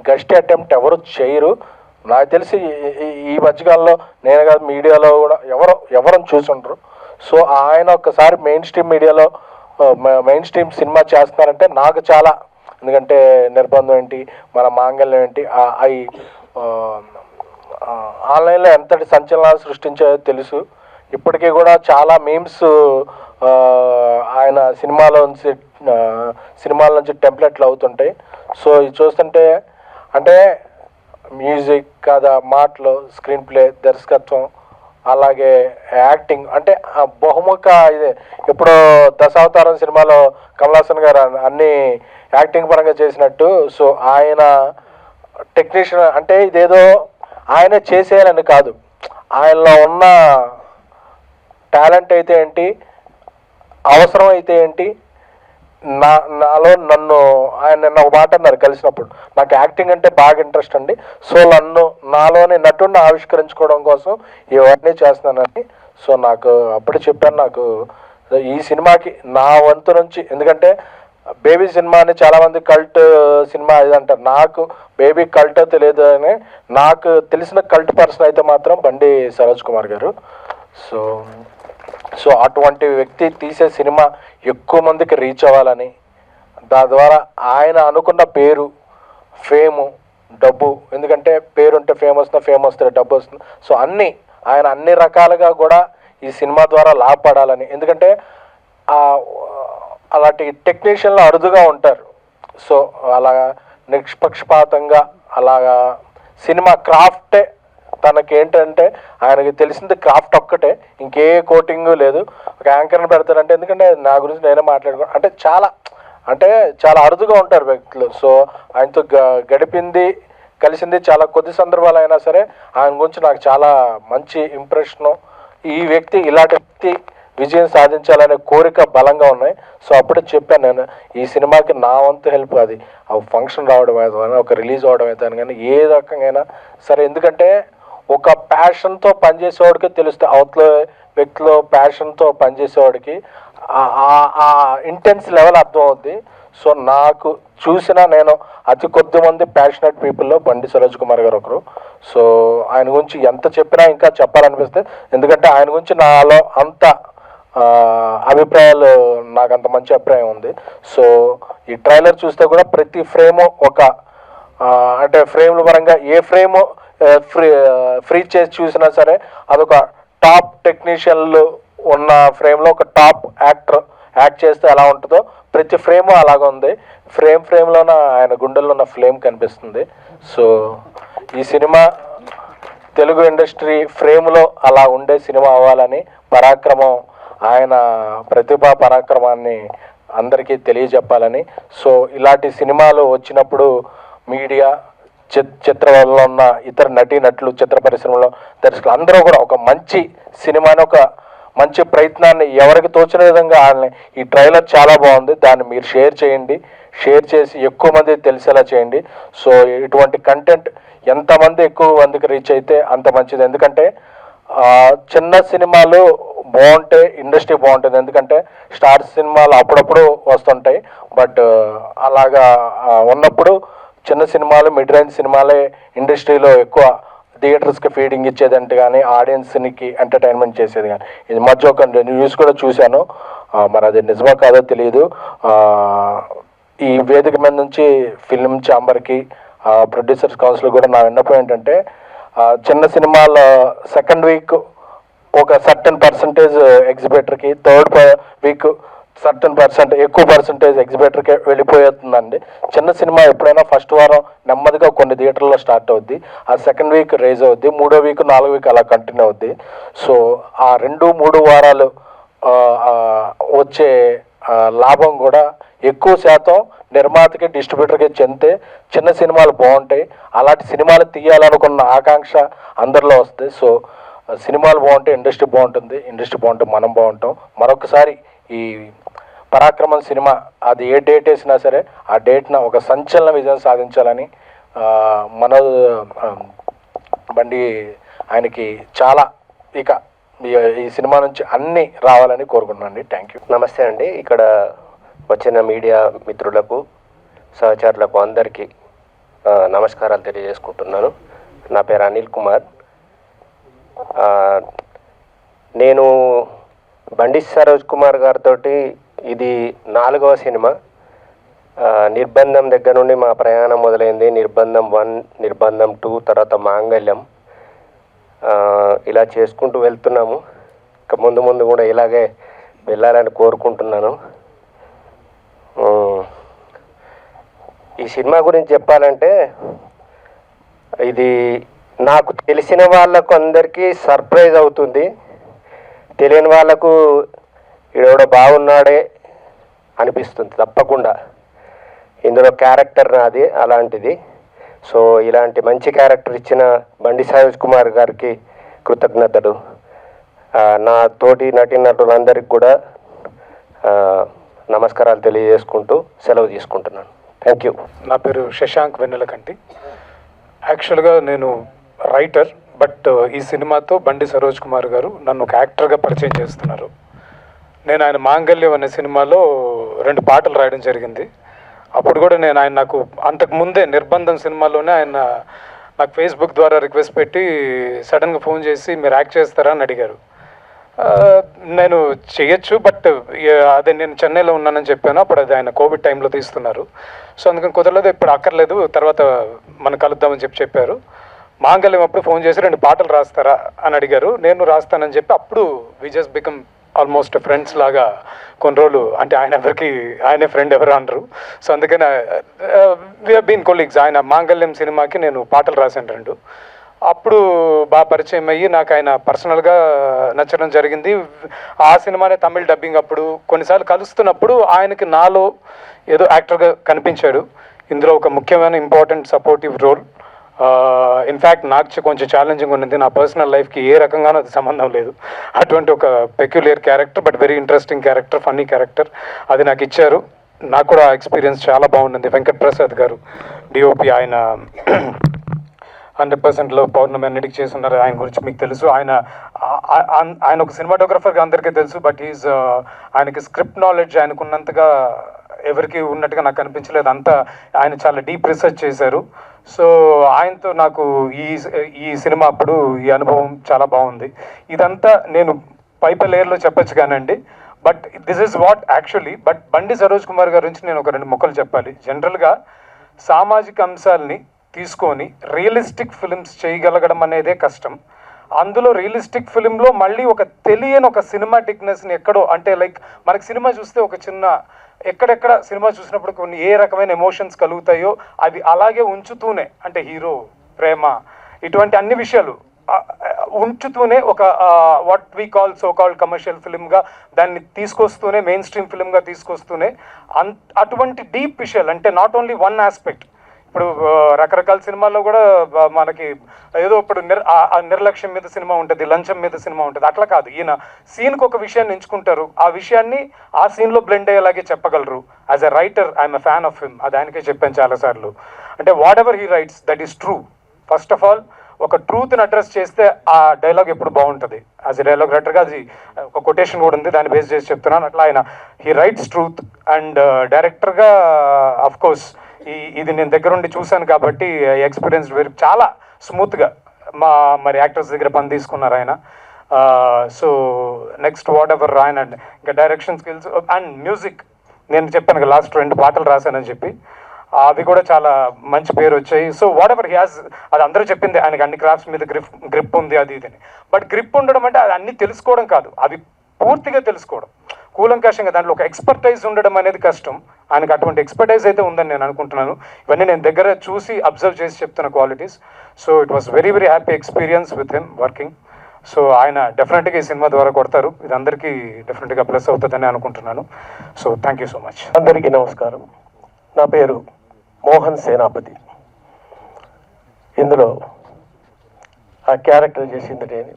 గస్టీ అటెంప్ట్ ఎవరు చేయరు. నాకు తెలిసి ఈ మధ్యకాలంలో నేను కాదు మీడియాలో కూడా ఎవరు చూసుంటారు. సో ఆయన ఒక్కసారి మెయిన్ స్ట్రీమ్ మీడియాలో మెయిన్ స్ట్రీమ్ సినిమా చేస్తున్నారంటే నాకు చాలా, ఎందుకంటే నిర్బంధం ఏంటి, మన మాంగళ్యం ఏంటి, అవి ఆన్లైన్లో ఎంతటి సంచలనాలు సృష్టించాయో తెలుసు. ఇప్పటికీ కూడా చాలా మీమ్స్ ఆయన సినిమాల నుంచి టెంప్లెట్లు అవుతుంటాయి. సో ఇది చూస్తుంటే అంటే మ్యూజిక్ కథ, మాటలు, స్క్రీన్ ప్లే, దర్శకత్వం, అలాగే యాక్టింగ్ అంటే బహుముఖ ఇదే. ఇప్పుడు దశావతారం సినిమాలో కమల్ హాసన్ గారు అన్ని యాక్టింగ్ పరంగా చేసినట్టు. సో ఆయన టెక్నీషియన్ అంటే ఇదేదో ఆయన చేసేయాలని కాదు, ఆయనలో ఉన్న టాలెంట్ అయితే ఏంటి, అవసరం అయితే ఏంటి, నాలో నన్ను ఆయన నిన్న ఒక మాట అన్నారు కలిసినప్పుడు, నాకు యాక్టింగ్ అంటే బాగా ఇంట్రెస్ట్ అండి, సో నాలోని నటుడిని ఆవిష్కరించుకోవడం కోసం ఇవన్నీ చేస్తున్నానని. సో నాకు అప్పుడే చెప్పాను, నాకు ఈ సినిమాకి నా వంతు నుంచి, ఎందుకంటే బేబీ సినిమాని చాలామంది కల్ట్ సినిమా ఇది అంటారు. నాకు బేబీ కల్ట్ తెలియదు అని, నాకు తెలిసిన కల్ట్ పర్సన్ అయితే మాత్రం బండి సరోజ్ కుమార్ గారు. సో అటువంటి వ్యక్తి తీసే సినిమా ఎక్కువ మందికి రీచ్ అవ్వాలని, దాని ద్వారా ఆయన అనుకున్న పేరు, ఫేము, డబ్బు, ఎందుకంటే పేరు ఉంటే ఫేమ్ వస్తుంది, ఫేమ్ వస్తే డబ్బు వస్తుంది. సో ఆయన అన్ని రకాలుగా కూడా ఈ సినిమా ద్వారా లాభపడాలని, ఎందుకంటే అలాంటి టెక్నీషియన్లు అరుదుగా ఉంటారు. సో అలా నిష్పక్షపాతంగా అలాగా సినిమా క్రాఫ్టే తనకేంటంటే ఆయనకి తెలిసింది క్రాఫ్ట్ ఒక్కటే, ఇంకే కోటింగ్ లేదు. ఒక యాంకర్ని పెడతారంటే, ఎందుకంటే నా గురించి నేనే మాట్లాడుకున్నాను అంటే చాలా అరుదుగా ఉంటారు వ్యక్తులు. సో ఆయనతో కలిసింది చాలా కొద్ది సందర్భాలు అయినా సరే ఆయన గురించి నాకు చాలా మంచి ఇంప్రెషను. ఈ వ్యక్తి ఇలాంటి వ్యక్తి విజయం సాధించాలనే కోరిక బలంగా ఉన్నాయి. సో అప్పుడే చెప్పాను నేను, ఈ సినిమాకి నా వంతు హెల్ప్ అది ఫంక్షన్ రావడం అయితే, ఒక రిలీజ్ అవడం అయితే కానీ ఏ రకంగా సరే, ఎందుకంటే ఒక ప్యాషన్తో పనిచేసేవాడికి తెలుస్తుంది, అవతల వ్యక్తిలో ప్యాషన్తో పనిచేసేవాడికి ఆ ఇంటెన్స్ లెవెల్ అర్థం అవుద్ది. సో నాకు నేను అతి కొద్ది మంది ప్యాషనెట్ పీపుల్లో బండి సరోజ్ కుమార్ గారు ఒకరు. సో ఆయన గురించి ఎంత చెప్పినా ఇంకా చెప్పాలనిపిస్తే, ఎందుకంటే ఆయన గురించి నాలో అంత అభిప్రాయాలు, నాకు అంత మంచి అభిప్రాయం ఉంది. సో ఈ ట్రైలర్ చూస్తే కూడా ప్రతి ఫ్రేము అంటే ఫ్రేమ్ల పరంగా ఏ ఫ్రేము ఫ్రీ చేసి చూసినా సరే అదొక టాప్ టెక్నీషియన్లు ఉన్న ఫ్రేమ్లో ఒక టాప్ యాక్టర్ యాక్ట్ చేస్తే ఎలా ఉంటుందో ప్రతి ఫ్రేము అలాగ ఉంది. ఫ్రేమ్లోన ఆయన గుండెల్లో ఉన్న ఫ్లేమ్ కనిపిస్తుంది. సో ఈ సినిమా తెలుగు ఇండస్ట్రీ ఫ్రేమ్లో అలా ఉండే సినిమా అవ్వాలని, పరాక్రమం, ఆయన ప్రతిభా పరాక్రమాన్ని అందరికీ తెలియజెప్పాలని. సో ఇలాంటి సినిమాలు వచ్చినప్పుడు మీడియా, చిత్రంలో ఉన్న ఇతర నటీనటులు, చిత్ర పరిశ్రమలో దర్శకులు అందరూ కూడా ఒక మంచి సినిమాని, ఒక మంచి ప్రయత్నాన్ని ఎవరికి తోచిన విధంగా ఈ ట్రైలర్ చాలా బాగుంది, దాన్ని మీరు షేర్ చేయండి, షేర్ చేసి ఎక్కువ మంది తెలిసేలా చేయండి. సో ఇటువంటి కంటెంట్ ఎంతమంది ఎక్కువ మందికి రీచ్ అయితే అంత మంచిది. ఎందుకంటే చిన్న సినిమాలు బాగుంటే ఇండస్ట్రీ బాగుంటుంది, ఎందుకంటే స్టార్ సినిమాలు అప్పుడప్పుడు వస్తుంటాయి. బట్ అలాగా ఉన్నప్పుడు చిన్న సినిమాలు, మిడ్ రేంజ్ సినిమాలే ఇండస్ట్రీలో ఎక్కువ థియేటర్స్కి ఫీడింగ్ ఇచ్చేదంటే కానీ ఆడియన్స్కి ఎంటర్టైన్మెంట్ చేసేది కానీ. ఇది మధ్య ఒక న్యూస్ కూడా చూశాను, మరి అది నిజమో కాదో తెలియదు. ఈ వేదిక మీద నుంచి ఫిల్మ్ ఛాంబర్కి, ప్రొడ్యూసర్స్ కౌన్సిల్ కూడా నా విన్నపం ఏంటంటే, చిన్న సినిమాల సెకండ్ వీక్ ఒక సర్టన్ పర్సంటేజ్ ఎగ్జిబిటర్కి, థర్డ్ వీక్ ఎక్కువ పర్సంటేజ్ ఎగ్జిబిటర్కి వెళ్ళిపోతుందండి. చిన్న సినిమా ఎప్పుడైనా ఫస్ట్ వారం నెమ్మదిగా కొన్ని థియేటర్లో స్టార్ట్ అవుద్ది, ఆ సెకండ్ వీక్ రేజ్ అవుద్ది, 3వ వీక్ 4వ వీక్ అలా కంటిన్యూ అవుద్ది. సో ఆ 2-3 వారాలు వచ్చే లాభం కూడా ఎక్కువ శాతం నిర్మాతకి, డిస్ట్రిబ్యూటర్కి చెందితే చిన్న సినిమాలు బాగుంటాయి. అలాంటి సినిమాలు తీయాలనుకున్న ఆకాంక్ష అందరిలో వస్తుంది. సో సినిమాలు బాగుంటే ఇండస్ట్రీ బాగుంటుంది, ఇండస్ట్రీ బాగుంటే మనం బాగుంటాం. మరొకసారి ఈ పరాక్రమం సినిమా అది ఏ డేట్ వేసినా సరే ఆ డేట్న ఒక సంచలన విజయం సాధించాలని, బండి ఆయనకి చాలా ఇక ఈ సినిమా నుంచి అన్నీ రావాలని కోరుకుంటున్నాను. Thank you. నమస్తే అండి. ఇక్కడ వచ్చిన మీడియా మిత్రులకు, సహచరులకు అందరికీ నమస్కారాలు తెలియజేసుకుంటున్నాను. నా పేరు అనిల్ కుమార్. నేను బండి సరోజ్ కుమార్ గారితో ఇది 4వ సినిమా. నిర్బంధం దగ్గర నుండి మా ప్రయాణం మొదలైంది. నిర్బంధం 1, నిర్బంధం 2, తర్వాత మాంగళ్యం, ఇలా చేసుకుంటూ వెళ్తున్నాము. ఇక ముందు కూడా ఇలాగే వెళ్ళాలని కోరుకుంటున్నాను. ఈ సినిమా గురించి చెప్పాలంటే, ఇది నాకు తెలిసిన వాళ్ళకు అందరికీ సర్ప్రైజ్ అవుతుంది, తెలియని వాళ్ళకు ఈడెవడో బాగున్నాడే అనిపిస్తుంది తప్పకుండా. ఇందులో క్యారెక్టర్ నాది అలాంటిది. సో ఇలాంటి మంచి క్యారెక్టర్ ఇచ్చిన బండి సరోజ్ కుమార్ గారికి కృతజ్ఞతలు. నా తోటి నటీనటులందరికీ కూడా నమస్కారాలు తెలియజేసుకుంటూ సెలవు తీసుకుంటున్నాను. Thank you. నా పేరు శశాంక్ వెన్నెలకంటి. యాక్చువల్గా నేను రైటర్, బట్ ఈ సినిమాతో బండి సరోజ్ కుమార్ గారు నన్ను ఒక యాక్టర్గా పరిచయం చేస్తున్నారు. నేను ఆయన మాంగళ్యం అనే సినిమాలో 2 పాటలు రాయడం జరిగింది. అప్పుడు కూడా నేను ఆయన నాకు అంతకు ముందే నిర్బంధం సినిమాలోనే ఆయన నాకు ఫేస్బుక్ ద్వారా రిక్వెస్ట్ పెట్టి సడన్గా ఫోన్ చేసి మీరు యాక్ట్ చేస్తారా అని అడిగారు. నేను చేయొచ్చు, బట్ అదే నేను చెన్నైలో ఉన్నానని చెప్పాను. అప్పుడు అది ఆయన కోవిడ్ టైంలో తీస్తున్నారు. సో అందుకని కుదరలేదు, ఇప్పుడు అక్కర్లేదు, తర్వాత మనం కలుద్దామని చెప్పారు. మాంగళ్యం అప్పుడు ఫోన్ చేసి 2 పాటలు రాస్తారా అని అడిగారు. నేను రాస్తానని చెప్పి అప్పుడు we just become almost friends లాగా కొన్ని రోజులు. అంటే ఆయనే ఫ్రెండ్ ఎవరు అనరు. సో అందుకని వి హావ్ బీన్ కొలీగ్స్. ఆయన మాంగళ్యం సినిమాకి నేను పాటలు రాశాను 2. అప్పుడు బాగా పరిచయం అయ్యి నాకు ఆయన పర్సనల్గా నచ్చడం జరిగింది. ఆ సినిమానే తమిళ్ డబ్బింగ్ అప్పుడు కొన్నిసార్లు కలుస్తున్నప్పుడు ఆయనకి నాలో ఏదో యాక్టర్గా కనిపించాడు. ఇందులో ఒక ముఖ్యమైన ఇంపార్టెంట్ సపోర్టివ్ రోల్. ఇన్ఫ్యాక్ట్ నాకు కొంచెం ఛాలెంజింగ్ ఉన్నది. నా పర్సనల్ లైఫ్కి ఏ రకంగానూ అది సంబంధం లేదు. అటువంటి ఒక peculiar character, but very interesting character, funny character అది నాకు ఇచ్చారు. నాకు కూడా ఎక్స్పీరియన్స్ చాలా బాగుంది. వెంకట్ ప్రసాద్ గారు డిఓపి, ఆయన 100%లో పౌర్ణమి అన్నిటికి చేస్తున్నారు. ఆయన గురించి మీకు తెలుసు. ఆయన ఒక సినిమాటోగ్రఫర్గా అందరికీ తెలుసు, బట్ ఆయనకి స్క్రిప్ట్ నాలెడ్జ్ ఆయనకున్నంతగా ఎవరికి ఉన్నట్టుగా నాకు అనిపించలేదు. అంతా ఆయన చాలా డీప్ రీసెర్చ్ చేశారు. సో ఆయనతో నాకు ఈ సినిమా అప్పుడు ఈ అనుభవం చాలా బాగుంది. ఇదంతా నేను పైప లేయర్లో చెప్పచ్చు కానండి, but this is what actually. But బండి సరోజ్ కుమార్ గారి నుంచి నేను ఒక 2 ముక్కలు చెప్పాలి. జనరల్గా సామాజిక అంశాలని తీసుకొని రియలిస్టిక్ ఫిలిమ్స్ చేయగలగడం అనేదే కష్టం. అందులో రియలిస్టిక్ ఫిలింలో మళ్ళీ ఒక తెలియని ఒక సినిమాటిక్నెస్ని ఎక్కడో, అంటే లైక్ మనకి సినిమా చూస్తే ఒక చిన్న ఎక్కడెక్కడ సినిమా చూసినప్పుడు కొన్ని ఏ రకమైన ఎమోషన్స్ కలుగుతాయో అవి అలాగే ఉంచుతూనే, అంటే హీరో, ప్రేమ, ఇటువంటి అన్ని విషయాలు ఉంచుతూనే ఒక what we call so called commercial ఫిలింగా దాన్ని తీసుకొస్తూనే, మెయిన్ స్ట్రీమ్ ఫిలింగా తీసుకొస్తూనే అటువంటి డీప్ విషయాలు, అంటే నాట్ ఓన్లీ వన్ ఆస్పెక్ట్. ఇప్పుడు రకరకాల సినిమాల్లో కూడా మనకి ఏదో ఇప్పుడు నిర్లక్ష్యం మీద సినిమా ఉంటుంది, లంచం మీద సినిమా ఉంటుంది. అట్లా కాదు, ఈయన సీన్కి ఒక విషయాన్ని ఎంచుకుంటారు, ఆ విషయాన్ని ఆ సీన్లో బ్లెండ్ అయ్యేలాగే చెప్పగలరు. As a writer I'm a fan of him. అది ఆయనకే చెప్పాను చాలాసార్లు. అంటే what ever he writes that is true. First of all ఒక ట్రూత్ని అడ్రస్ చేస్తే ఆ డైలాగ్ ఎప్పుడు బాగుంటుంది. యాజ్ ఎ డైలాగ్ రైటర్గా అది ఒక కొటేషన్ కూడా ఉంది, దాన్ని బేస్ చేసి చెప్తున్నాను. అట్లా ఆయన హీ రైట్స్ ట్రూత్. అండ్ డైరెక్టర్గా అఫ్ కోర్స్ ఇది నేను దగ్గరుండి చూశాను కాబట్టి ఎక్స్పీరియన్స్ చాలా స్మూత్గా మరి యాక్టర్స్ దగ్గర పని తీసుకున్నారు ఆయన. సో నెక్స్ట్ వాట్ ఎవర్ ఆయన ఇంకా డైరెక్షన్ స్కిల్స్ అండ్ మ్యూజిక్. నేను చెప్పాను కదా లాస్ట్ 2 పాటలు రాశానని చెప్పి, అవి కూడా చాలా మంచి పేరు వచ్చాయి. So what ever he has, అది అందరూ చెప్పింది, ఆయనకి అన్ని క్రాఫ్ట్స్ మీద గ్రిప్ ఉంది అది ఇదని. బట్ గ్రిప్ ఉండడం అంటే అది అన్ని తెలుసుకోవడం కాదు, అవి పూర్తిగా తెలుసుకోవడం, కూలంకషంగా దాంట్లో ఒక ఎక్స్పర్టైజ్ ఉండడం అనేది కష్టం. ఆయనకు అటువంటి ఎక్స్పర్టైజ్ అయితే ఉందని నేను అనుకుంటున్నాను. ఇవన్నీ నేను దగ్గర చూసి అబ్జర్వ్ చేసి చెప్తున్న qualities. So it was very very happy experience with him working. So ఆయన డెఫినెట్గా ఈ సినిమా ద్వారా కొడతారు. ఇది అందరికీ డెఫినెట్గా ప్లస్ అవుతుందని అనుకుంటున్నాను. So thank you so much. అందరికీ నమస్కారం. నా పేరు మోహన్ సేనాపతి. ఇందులో ఆ క్యారెక్టర్ చేసింది నేను,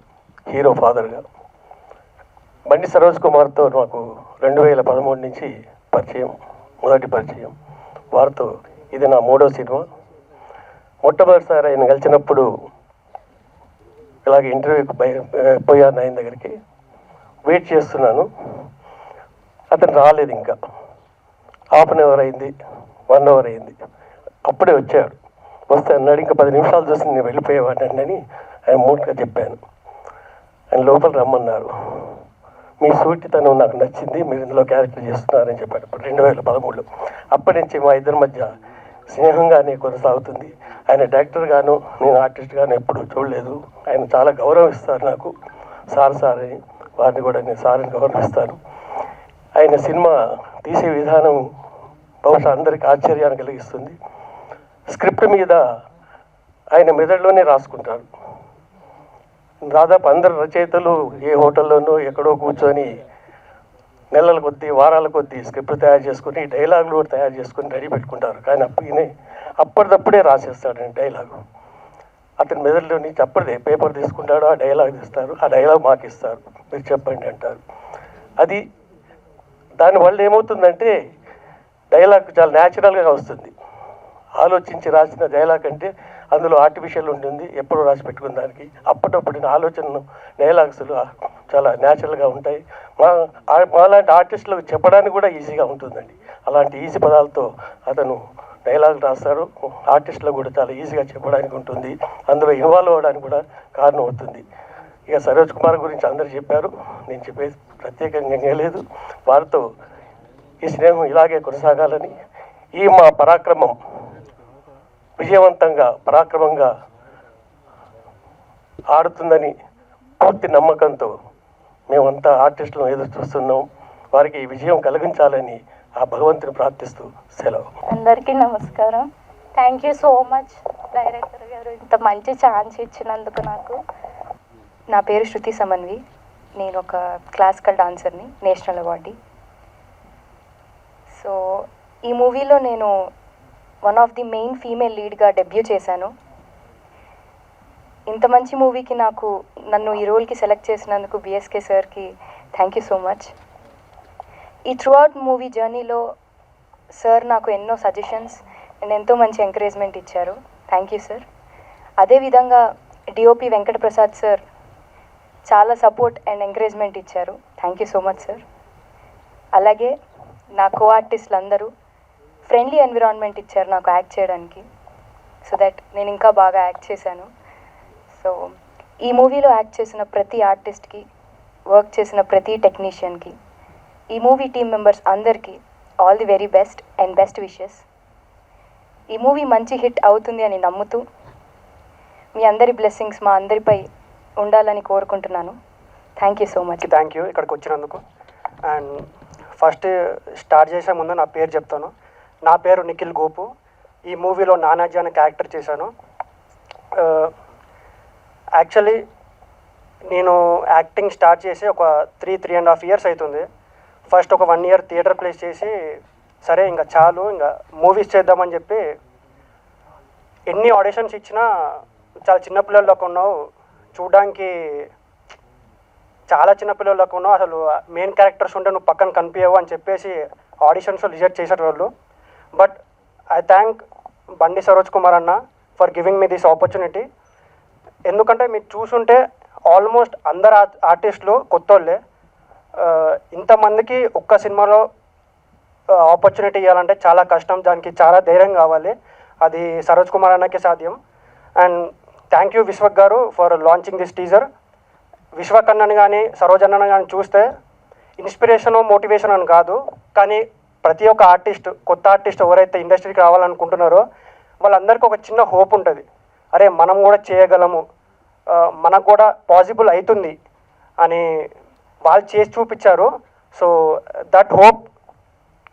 హీరో ఫాదర్గా. బండి సరోజ్ కుమార్తో నాకు 2013 నుంచి మొదటి పరిచయం. వారితో ఇది నా 3వ సినిమా. మొట్టమొదటిసారి ఆయన కలిసినప్పుడు ఇలాగ ఇంటర్వ్యూకి పోయాను ఆయన దగ్గరికి. వెయిట్ చేస్తున్నాను, అతను రాలేదు. ఇంకా ½ అన్ అవర్ అయింది, 1 అవర్ అయింది, అప్పుడే వచ్చాడు. వస్తే అన్నాడు, ఇంకా 10 నిమిషాలు చూసి నేను వెళ్ళిపోయేవాడిని అని ఆయన మూట్గా చెప్పాను. ఆయన లోపల రమ్మన్నారు. మీ సూటితనం నాకు నచ్చింది, మీరు ఇందులో క్యారెక్టర్ చేస్తున్నారని చెప్పాడు. 2013లో. అప్పటి నుంచి మా ఇద్దరి మధ్య స్నేహంగానే కొనసాగుతుంది. ఆయన డైరెక్టర్ గాను, నేను ఆర్టిస్ట్ గాను ఎప్పుడు చూడలేదు. ఆయన చాలా గౌరవిస్తారు నాకు, సార్ అని. వారిని కూడా నేను సార్ని గౌరవిస్తాను. ఆయన సినిమా తీసే విధానం బహుశా అందరికీ ఆశ్చర్యాన్ని కలిగిస్తుంది. స్క్రిప్ట్ మీద ఆయన మెదడులోనే రాసుకుంటారు. దాదాపు అందరు రచయితలు ఏ హోటల్లోనూ ఎక్కడో కూర్చొని నెలల కొద్దీ, వారాల కొద్దీ స్క్రిప్ట్ తయారు చేసుకుని, డైలాగులు కూడా తయారు చేసుకుని రెడీ పెట్టుకుంటారు. కానీ అప్పటిదప్పుడే రాసేస్తాడు డైలాగు. అతని మెదడులో నుంచి అప్పటిదే పేపర్ తీసుకుంటాడు, ఆ డైలాగ్ తీస్తారు, ఆ డైలాగ్ మాకు ఇస్తారు, మీరు చెప్పండి అంటారు. అది దానివల్ల ఏమవుతుందంటే డైలాగ్ చాలా న్యాచురల్గా వస్తుంది. ఆలోచించి రాసిన డైలాగ్ అంటే అందులో ఆర్టిఫిషియల్ ఉంటుంది, ఎప్పుడో రాసి పెట్టుకున్న దానికి. అప్పటిప్పుడు ఆలోచనను డైలాగ్స్లో చాలా న్యాచురల్గా ఉంటాయి. మాలాంటి ఆర్టిస్టులకు చెప్పడానికి కూడా ఈజీగా ఉంటుందండి. అలాంటి ఈజీ పదాలతో అతను డైలాగ్ రాస్తారు. ఆర్టిస్టులకు కూడా చాలా ఈజీగా చెప్పడానికి ఉంటుంది, అందులో ఇన్వాల్వ్ అవ్వడానికి కూడా కారణం అవుతుంది. ఇక సరోజ్ కుమార్ గురించి అందరూ చెప్పారు, నేను చెప్పేది ప్రత్యేకంగా ఏం లేదు. వారితో ఈ స్నేహం ఇలాగే కొనసాగాలని, ఈ మా పరాక్రమం విజయవంతంగా పరాక్రమంగా ఆడుతుందని పూర్తి నమ్మకంతో మేమంతా ఆర్టిస్టులను ఎదురు చూస్తున్నాం. వారికి ఈ విజయం కలిగించాలని ఆ భగవంతుని ప్రార్థిస్తూ సెలవు. అందరికీ నమస్కారం. Thank you so much director గారు, ఇంత మంచి ఛాన్స్ ఇచ్చినందుకు నాకు. నా పేరు శృతి సమన్వి, నేను ఒక క్లాసికల్ డాన్సర్ని, నేషనల్ అవార్డీ. సో ఈ మూవీలో నేను one of the main female లీడ్గా డెబ్యూ చేశాను. ఇంత మంచి మూవీకి నన్ను ఈ రోల్కి సెలెక్ట్ చేసినందుకు బిఎస్కే సార్కి థ్యాంక్ యూ సో మచ్. ఈ త్రూ అవుట్ మూవీ జర్నీలో సార్ నాకు ఎన్నో సజెషన్స్ అండ్ ఎంతో మంచి ఎంకరేజ్మెంట్ ఇచ్చారు. Thank you sir. అదేవిధంగా డిఓపి వెంకటప్రసాద్ సార్ చాలా సపోర్ట్ అండ్ ఎంకరేజ్మెంట్ ఇచ్చారు. Thank you so much sir. అలాగే నా కో ఆర్టిస్టులు అందరూ ఫ్రెండ్లీ ఎన్విరాన్మెంట్ ఇచ్చారు నాకు యాక్ట్ చేయడానికి, సో దట్ నేను ఇంకా బాగా యాక్ట్ చేశాను. సో ఈ మూవీలో యాక్ట్ చేసిన ప్రతి ఆర్టిస్ట్కి, వర్క్ చేసిన ప్రతి టెక్నీషియన్కి, ఈ మూవీ టీమ్ మెంబర్స్ అందరికీ all the very best and best wishes. ఈ మూవీ మంచి హిట్ అవుతుంది అని నమ్ముతూ మీ అందరి బ్లెస్సింగ్స్ మా అందరిపై ఉండాలని కోరుకుంటున్నాను. Thank you so much. Thank you ఇక్కడికి వచ్చినందుకు. అండ్ ఫస్ట్ స్టార్ట్ చేసే ముందు నా పేరు చెప్తాను. నా పేరు నిఖిల్ గోపు. ఈ మూవీలో నానాజీ అనే క్యారెక్టర్ చేశాను. యాక్చువల్లీ నేను యాక్టింగ్ స్టార్ట్ చేసి ఒక 3.5 years అవుతుంది. ఫస్ట్ ఒక 1 year థియేటర్ ప్లేస్ చేసి, సరే ఇంకా చాలు, ఇంకా మూవీస్ చేద్దామని చెప్పి ఎన్ని ఆడిషన్స్ ఇచ్చినా చాలా చిన్నపిల్లల్లోకి ఉన్నావు, చూడడానికి చాలా చిన్నపిల్లల్లోకి ఉన్నావు, అసలు మెయిన్ క్యారెక్టర్స్ ఉంటే నువ్వు పక్కన కనిపించవు అని చెప్పేసి ఆడిషన్స్ రిజెక్ట్ చేసేటోళ్ళు. బట్ ఐ థ్యాంక్ బండి సరోజ్ కుమార్ అన్న for giving me this opportunity. ఎందుకంటే మీరు చూసుంటే ఆల్మోస్ట్ అందరు ఆర్టిస్టులు కొత్త వాళ్ళే. ఇంతమందికి ఒక్క సినిమాలో ఆపర్చునిటీ ఇవ్వాలంటే చాలా కష్టం, దానికి చాలా ధైర్యం కావాలి. అది సరోజ్ కుమార్ అన్నకే సాధ్యం. అండ్ థ్యాంక్ యూ విశ్వక్ గారు for launching this teaser. Vishwak అన్నని కానీ సరోజ్ అన్నని కానీ చూస్తే ఇన్స్పిరేషను మోటివేషన్ అని కాదు, కానీ ప్రతి ఒక్క ఆర్టిస్ట్, కొత్త ఆర్టిస్ట్ ఎవరైతే ఇండస్ట్రీకి రావాలనుకుంటున్నారో వాళ్ళందరికీ ఒక చిన్న హోప్ ఉంటుంది, అరే మనం కూడా చేయగలము, మనకు కూడా పాసిబుల్ అవుతుంది అని వాళ్ళు చేసి చూపించారు. So that hope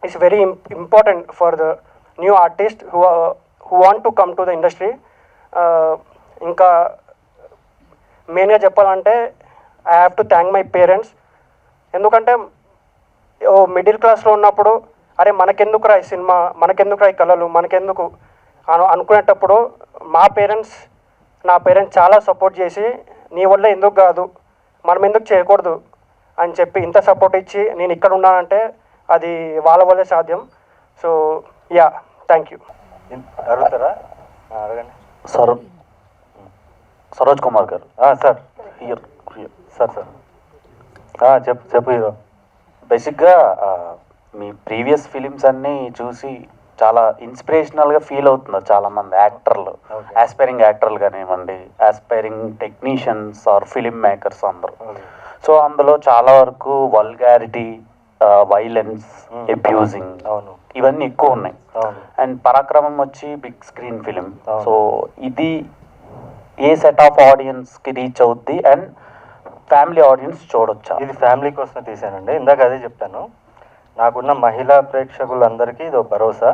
is very important for the new artist who want to come to the industry. ఇంకా మెయిన్గా చెప్పాలంటే I have to thank my parents. ఎందుకంటే మిడిల్ క్లాస్లో ఉన్నప్పుడు అరే మనకెందుకురా ఈ సినిమా, మనకెందుకురా ఈ కళలు, మనకెందుకు అనుకునేటప్పుడు నా పేరెంట్స్ చాలా సపోర్ట్ చేసి నీ వల్ల ఎందుకు కాదు, మనం ఎందుకు చేయకూడదు అని చెప్పి ఇంత సపోర్ట్ ఇచ్చి నేను ఇక్కడ ఉన్నానంటే అది వాళ్ళ వల్లే సాధ్యం. So yeah, thank you. అడుగుతారా? అడగండి. సరోజ్ కుమార్ గారు. సార్ సార్ చెప్పు హీరో. బేసిక్గా మీ ప్రీవియస్ ఫిలిమ్స్ అన్నీ చూసి చాలా ఇన్స్పిరేషనల్గా ఫీల్ అవుతున్నారు చాలామంది యాక్టర్లు, ఆస్పైరింగ్ యాక్టర్లు కానివ్వండి, aspiring technicians or film makers అందరూ. సో అందులో చాలా వరకు వల్గారిటీ, వైలెన్స్, అబ్యూజింగ్ ఇవన్నీ ఎక్కువ ఉన్నాయి. అండ్ పరాక్రమం వచ్చి బిగ్ స్క్రీన్ ఫిలిం. సో ఇది ఏ సెట్ ఆఫ్ ఆడియన్స్కి రీచ్ అవుద్ది అండ్ ఫ్యామిలీ ఆడియన్స్ చూడొచ్చా? ఇది ఫ్యామిలీ కోసమే తీసానండి. ఇందాక అదే చెప్పాను, నాకున్న మహిళా ప్రేక్షకులందరికీ ఇది భరోసా.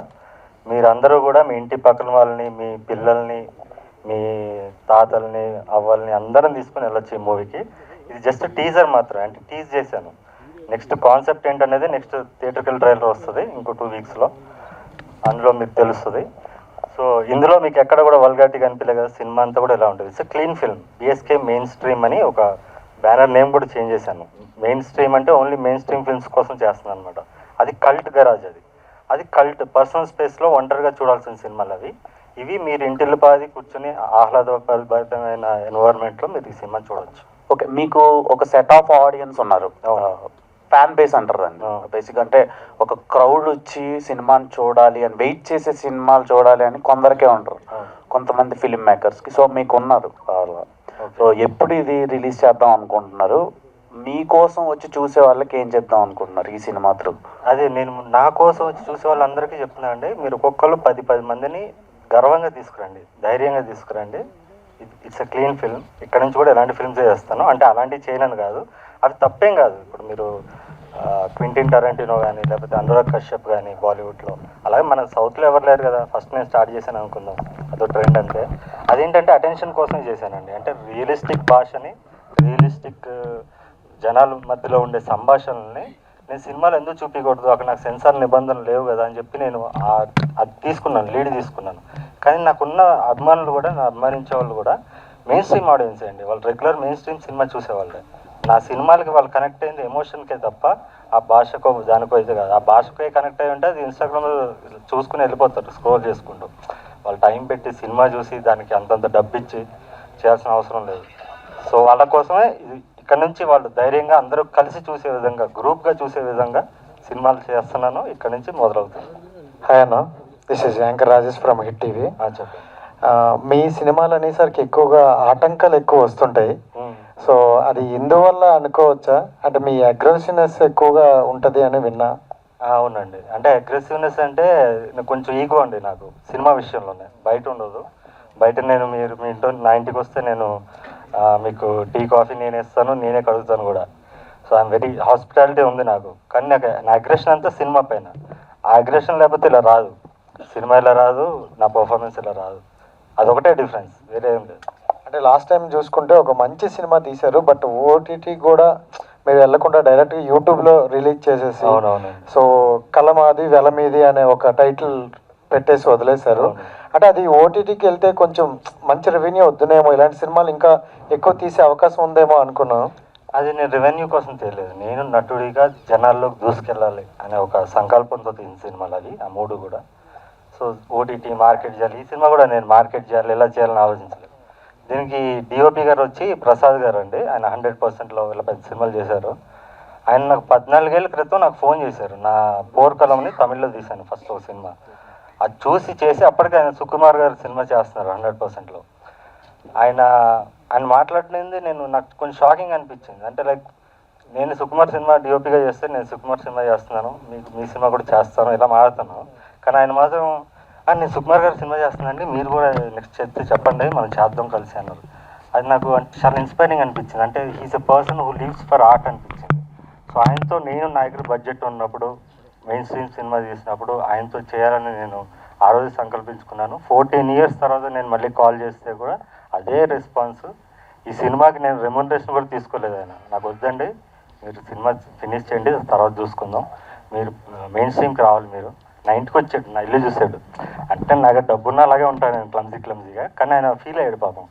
మీరందరూ కూడా మీ ఇంటి పక్కన వాళ్ళని, మీ పిల్లల్ని, మీ తాతల్ని, అవ్వల్ని అందరం తీసుకుని వెళ్ళొచ్చు ఈ మూవీకి. ఇది జస్ట్ టీజర్ మాత్రం, అంటే టీజ్ చేశాను. నెక్స్ట్ కాన్సెప్ట్ ఏంటనేది నెక్స్ట్ థియేటర్కల్ ట్రైలర్ వస్తుంది ఇంకో 2 weeksలో, అందులో మీకు తెలుస్తుంది. సో ఇందులో మీకు ఎక్కడ కూడా వల్గారిటీ కనిపించలేదు కదా, సినిమా అంతా కూడా ఇలా ఉంటుంది. It's clean film. BSK main stream అని ఒక బ్యానర్ నేమ్ కూడా చేంజ్ చేశాను. మెయిన్ స్ట్రీమ్ అంటే ఓన్లీ మెయిన్ స్ట్రీమ్ ఫిల్మ్స్ కోసం చేస్తున్నాను అనమాట. అది కల్ట్ గరాజ్, అది కల్ట్ పర్సనల్ స్పేస్లో ఒంటరిగా చూడాల్సిన సినిమాలు అవి. ఇవి మీరు ఇంటిల్లిపాది కూర్చొని ఆహ్లాదభరితమైన ఎన్వైర్న్మెంట్లో మీరు ఈ సినిమా చూడవచ్చు. ఓకే, మీకు ఒక సెట్ ఆఫ్ ఆడియన్స్ ఉన్నారు, ఫ్యాన్ బేస్ అంటారు దాన్ని. బేసిక్ అంటే ఒక క్రౌడ్ వచ్చి సినిమాని చూడాలి అని, వెయిట్ చేసే సినిమాలు చూడాలి అని కొందరికే ఉంటారు, కొంతమంది ఫిలిం మేకర్స్కి. సో మీకు ఉన్నారు. సో ఎప్పుడు ఇది రిలీజ్ చేద్దాం అనుకుంటున్నారు? మీకోసం వచ్చి చూసే వాళ్ళకి ఏం చెప్దాం అనుకుంటున్నారు ఈ సినిమా త్రూ? అదే నేను నా కోసం వచ్చి చూసే వాళ్ళందరికీ చెప్తున్నా అండి, మీరు ఒక్కొక్కరు 10 మందిని గర్వంగా తీసుకురండి, ధైర్యంగా తీసుకురండి. It's a clean film. ఇక్కడ నుంచి కూడా ఎలాంటి ఫిల్మ్స్ చేస్తాను అంటే అలాంటివి చేయనని కాదు, అవి తప్పేం కాదు. ఇప్పుడు మీరు క్వింటిన్ టరాంటినో కానీ లేకపోతే అనురాగ్ కశ్యప్ కానీ బాలీవుడ్లో, అలాగే మన సౌత్లో ఎవరు లేరు కదా. ఫస్ట్ నేను స్టార్ట్ చేశాను అనుకుందాం, అదో ట్రెండ్ అంతే. అదేంటంటే అటెన్షన్ కోసం చేశానండి. అంటే రియలిస్టిక్ భాషని, రియలిస్టిక్ జనాల మధ్యలో ఉండే సంభాషణల్ని నేను సినిమాలో ఎందుకు చూపించకూడదు, అక్కడ నాకు సెన్సార్ నిబంధనలు లేవు కదా అని చెప్పి నేను అది తీసుకున్నాను, లీడ్ తీసుకున్నాను. కానీ నాకున్న అభిమానులు కూడా, నా అభిమానించే వాళ్ళు కూడా మెయిన్ స్ట్రీమ్ ఆడియన్స్ అండి. వాళ్ళు రెగ్యులర్ మెయిన్ స్ట్రీమ్ సినిమా చూసేవాళ్ళే. నా సినిమాలకి వాళ్ళు కనెక్ట్ అయింది ఎమోషన్కే తప్ప ఆ భాషకో దానికో అయితే కాదు. ఆ భాషకే కనెక్ట్ అయ్యి ఉంటే అది ఇన్స్టాగ్రామ్లో చూసుకుని వెళ్ళిపోతారు స్క్రోల్ చేసుకుంటూ. వాళ్ళు టైం పెట్టి సినిమా చూసి దానికి అంతంత డబ్బు ఇచ్చి చేయాల్సిన అవసరం లేదు. సో వాళ్ళ కోసమే ఇది ఇక్కడ నుంచి వాళ్ళు ధైర్యంగా అందరూ కలిసి చూసే విధంగా, గ్రూప్గా చూసే విధంగా సినిమాలు చేస్తున్నాను. ఇక్కడ నుంచి మొదలవుతుంది. హాయ్ అన్న, this is anchor Rajesh from hit TV. చెప్పండి. మీ సినిమాలు అనేసరికి ఎక్కువగా ఆటంకాలు ఎక్కువ వస్తుంటాయి. సో అది ఎందువల్ల అనుకోవచ్చా? అంటే మీ అగ్రెసివ్నెస్ ఎక్కువగా ఉంటుంది అని విన్నా. అవునండి, అంటే అగ్రెసివ్నెస్ అంటే నాకు కొంచెం ఈగో అండి. నాకు సినిమా విషయంలోనే, బయట ఉండదు. బయట నేను మీరు మీ ఇంట్లో నా ఇంటికి వస్తే నేను మీకు టీ కాఫీ నేనే ఇస్తాను, నేనే కడుగుతాను కూడా. సో ఐఎమ్ వెరీ హాస్పిటాలిటీ ఉంది నాకు. కానీ నాకు నా అగ్రెషన్ అంతా సినిమా పైన. ఆ అగ్రెషన్ లేకపోతే ఇలా రాదు, సినిమా ఇలా రాదు, నా పర్ఫార్మెన్స్ ఇలా రాదు. అదొకటే డిఫరెన్స్, వేరే ఏం లేదు. అంటే లాస్ట్ టైం చూసుకుంటే ఒక మంచి సినిమా తీశారు, బట్ ఓటీటీ కూడా మీరు వెళ్ళకుండా డైరెక్ట్గా యూట్యూబ్లో రిలీజ్ చేసేసి, అవునవును, సో కలమాది వెలమీది అనే ఒక టైటిల్ పెట్టేసి వదిలేశారు. అంటే అది ఓటీటీకి వెళ్తే కొంచెం మంచి రెవెన్యూ వద్దునేమో, ఇలాంటి సినిమాలు ఇంకా ఎక్కువ తీసే అవకాశం ఉందేమో అనుకున్నాను. అది నేను రెవెన్యూ కోసం తెలియలేదు, నేను నటుడిగా జనాల్లోకి దూసుకెళ్ళాలి అనే ఒక సంకల్పంతో తీసిన సినిమాలు అది, ఆ మూడు కూడా. సో ఓటీటీ మార్కెట్ చేయాలి, ఈ సినిమా కూడా నేను మార్కెట్ చేయాలి, ఎలా చేయాలని ఆలోచించలేదు. దీనికి డిఓపి గారు వచ్చి ప్రసాద్ గారు అండి, ఆయన 100%లో ఇలా పెద్ద సినిమాలు చేశారు. ఆయన నాకు 14 ఏళ్ళ క్రితం నాకు ఫోన్ చేశారు. నా పోర్కలంని తమిళ్లో తీశాను ఫస్ట్ ఒక సినిమా, అది చూసి చేసి అప్పటికి ఆయన సుకుమార్ గారు సినిమా చేస్తున్నారు 100%లో. ఆయన మాట్లాడినది నాకు కొంచెం షాకింగ్ అనిపించింది. అంటే లైక్ నేను సుకుమార్ సినిమా డిఓపిగా చేస్తే నేను సుకుమార్ సినిమా చేస్తున్నాను, మీ సినిమా కూడా చేస్తాను, ఇలా మాట్లాడుతున్నాను. కానీ ఆయన మాత్రం నేను సుకుమార్ గారు సినిమా చేస్తున్నానండి, మీరు కూడా నెక్స్ట్ చేస్తే చెప్పండి, మనం చేద్దాం కలిసి అన్నారు. అది నాకు చాలా ఇన్స్పైరింగ్ అనిపించింది. అంటే he's a person who lives for art అనిపించింది. సో ఆయనతో నేను నా దగ్గర బడ్జెట్ ఉన్నప్పుడు, మెయిన్ స్ట్రీమ్ సినిమా తీసినప్పుడు ఆయనతో చేయాలని నేను ఆ రోజు సంకల్పించుకున్నాను. 14 years తర్వాత నేను మళ్ళీ కాల్ చేస్తే కూడా అదే రెస్పాన్స్. ఈ సినిమాకి నేను రెమ్యునరేషన్ కూడా తీసుకోలేదు. ఆయన నాకు వద్దండి, మీరు సినిమా ఫినిష్ చేయండి, తర్వాత చూసుకుందాం, మీరు మెయిన్ స్ట్రీమ్కి రావాలి, మీరు నా ఇంటికి వచ్చాడు, నా ఇల్లు చూశాడు. అంటే నాకు డబ్బున్న అలాగే ఉంటాను నేను, క్లమ్జీగా. కానీ ఆయన ఫీల్ అయ్యాడు పాపం,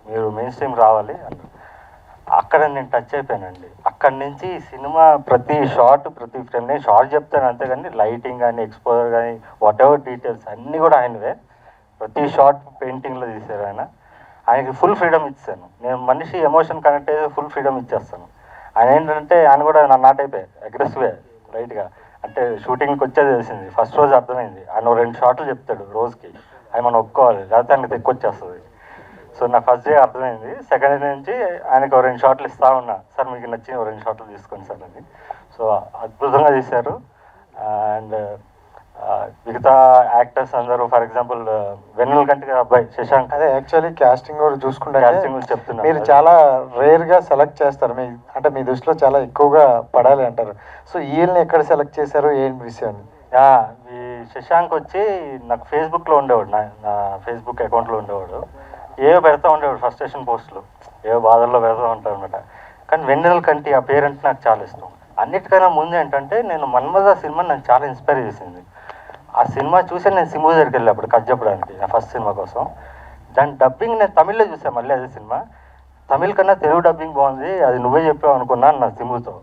మీరు మెయిన్ స్ట్రీమ్ రావాలి అన్నారు. అక్కడ నేను టచ్ అయిపోయానండి. అక్కడి నుంచి సినిమా ప్రతి షార్ట్, ప్రతి ఫ్రేమ్ నేను షార్ట్ చెప్తాను అంతేగాని లైటింగ్ కానీ, ఎక్స్పోజర్ కానీ, వాట్ ఎవర్ డీటెయిల్స్ అన్నీ కూడా ఆయనవే. ప్రతి షార్ట్ పెయింటింగ్లో తీశారు ఆయన. ఆయనకి ఫుల్ ఫ్రీడమ్ ఇచ్చాను నేను. మనిషి ఎమోషన్ కనెక్ట్ అయితే ఫుల్ ఫ్రీడమ్ ఇచ్చేస్తాను. ఆయన ఏంటంటే ఆయన కూడా నా నాట్ అయిపోయాయి, అగ్రెసివే రైట్గా. అంటే షూటింగ్కి వచ్చేది తెలిసింది, ఫస్ట్ రోజు అర్థమైంది. ఆయన 2 షాట్లు చెప్తాడు రోజుకి, అవి మనం ఒప్పుకోవాలి, లేకపోతే ఆయనకి ఎక్కువచ్చేస్తుంది. సో నాకు ఫస్ట్ డే అర్థమైంది. సెకండ్ డే నుంచి ఆయనకు 2 షాట్లు ఇస్తా ఉన్నా, సార్ మీకు నచ్చిన 2 షాట్లు తీసుకోండి సార్ అని. సో అద్భుతంగా తీశారు. అండ్ మిగతా యాక్టర్స్ అందరూ, ఫర్ ఎగ్జాంపుల్ వెన్నెల కంటి అబ్బాయి శశాంక్, అదే యాక్చువల్లీ క్యాస్టింగ్ కూడా చూసుకుంటే క్యాస్టింగ్ చెప్తున్నారు, మీరు చాలా రేర్గా సెలెక్ట్ చేస్తారు. అంటే మీ దృష్టిలో చాలా ఎక్కువగా పడాలి అంటారు. సో వీళ్ళని ఎక్కడ సెలెక్ట్ చేశారు, ఏం విషయం? ఈ శశాంక్ వచ్చి నాకు ఫేస్బుక్లో ఉండేవాడు, నా ఫేస్బుక్ అకౌంట్లో ఉండేవాడు. ఏవో పెడతా ఉండేవాడు ఫ్రస్ట్రేషన్ పోస్టులు, ఏవో బాధల్లో పెడతా ఉంటాడు అనమాట. కానీ వెన్నెల కంటి ఆ పేరెంట్ నాకు చాలా ఇష్టం. అన్నిటికైనా ముందు ఏంటంటే నేను మన్మథ సినిమా నాకు చాలా ఇన్స్పైర్ చేసింది. ఆ సినిమా చూసి నేను సింబు దగ్గరికి వెళ్ళి అప్పుడు కథ చెప్పడానికి, నా ఫస్ట్ సినిమా కోసం. దాని డబ్బింగ్ నేను తమిళ్లో చూసాను, మళ్ళీ అదే సినిమా. తమిళ్ కన్నా తెలుగు డబ్బింగ్ బాగుంది, అది నువ్వే చెప్పావు అనుకున్నాను నా సింబుతో.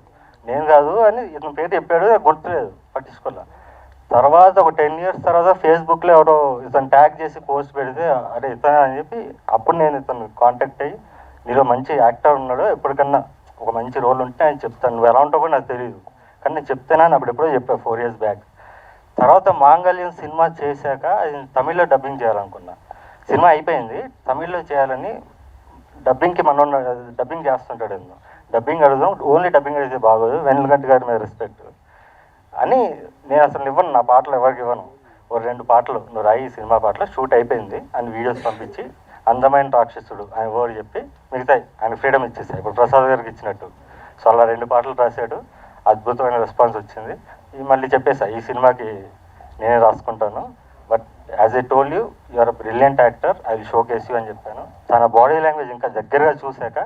నేను కాదు అని ఇతను పేరు చెప్పాడు, గుర్తులేదు, పట్టించుకోలే. తర్వాత ఒక 10 years తర్వాత ఫేస్బుక్లో ఎవరో ఇతను ట్యాగ్ చేసి పోస్ట్ పెడితే అరే ఇతను అని చెప్పి అప్పుడు నేను ఇతను కాంటాక్ట్ అయ్యి నీలో మంచి యాక్టర్ ఉన్నాడు, ఎప్పటికన్నా ఒక మంచి రోల్ ఉంటే ఆయన చెప్తాను, నువ్వు ఎలా ఉంటావు కూడా నాకు తెలియదు, కానీ నేను చెప్తానా అని అప్పుడు ఎప్పుడో చెప్పాను 4 years బ్యాక్. తర్వాత మాంగళ్యం సినిమా చేశాక అది తమిళ్లో డబ్బింగ్ చేయాలనుకున్నా. సినిమా అయిపోయింది, తమిళ్లో చేయాలని డబ్బింగ్కి డబ్బింగ్ చేస్తుంటాడు, డబ్బింగ్ అడుగుదాం, ఓన్లీ డబ్బింగ్ అయితే బాగోదు, వెన్నెలకంటి గారి మీద రెస్పెక్ట్ అని నేను అసలు ఇవ్వను, నా పాటలు ఎవరికి ఇవ్వను. ఓ 2 పాటలు నువ్వు రాయి సినిమా పాటలు, షూట్ అయిపోయింది అని వీడియోస్ పంపించి అందమైన రాక్షసుడు ఆయన ఓడి చెప్పి మిగతాయి ఆయన ఫ్రీడమ్ ఇచ్చేసాయి, ఇప్పుడు ప్రసాద్ గారికి ఇచ్చినట్టు. సో అలా 2 పాటలు రాశాడు, అద్భుతమైన రెస్పాన్స్ వచ్చింది. మళ్ళీ చెప్పేసా ఈ సినిమాకి నేనే రాసుకుంటాను, but as I told you are a brilliant actor, I will showcase you అని చెప్పాను. తన బాడీ లాంగ్వేజ్ ఇంకా దగ్గరగా చూశాక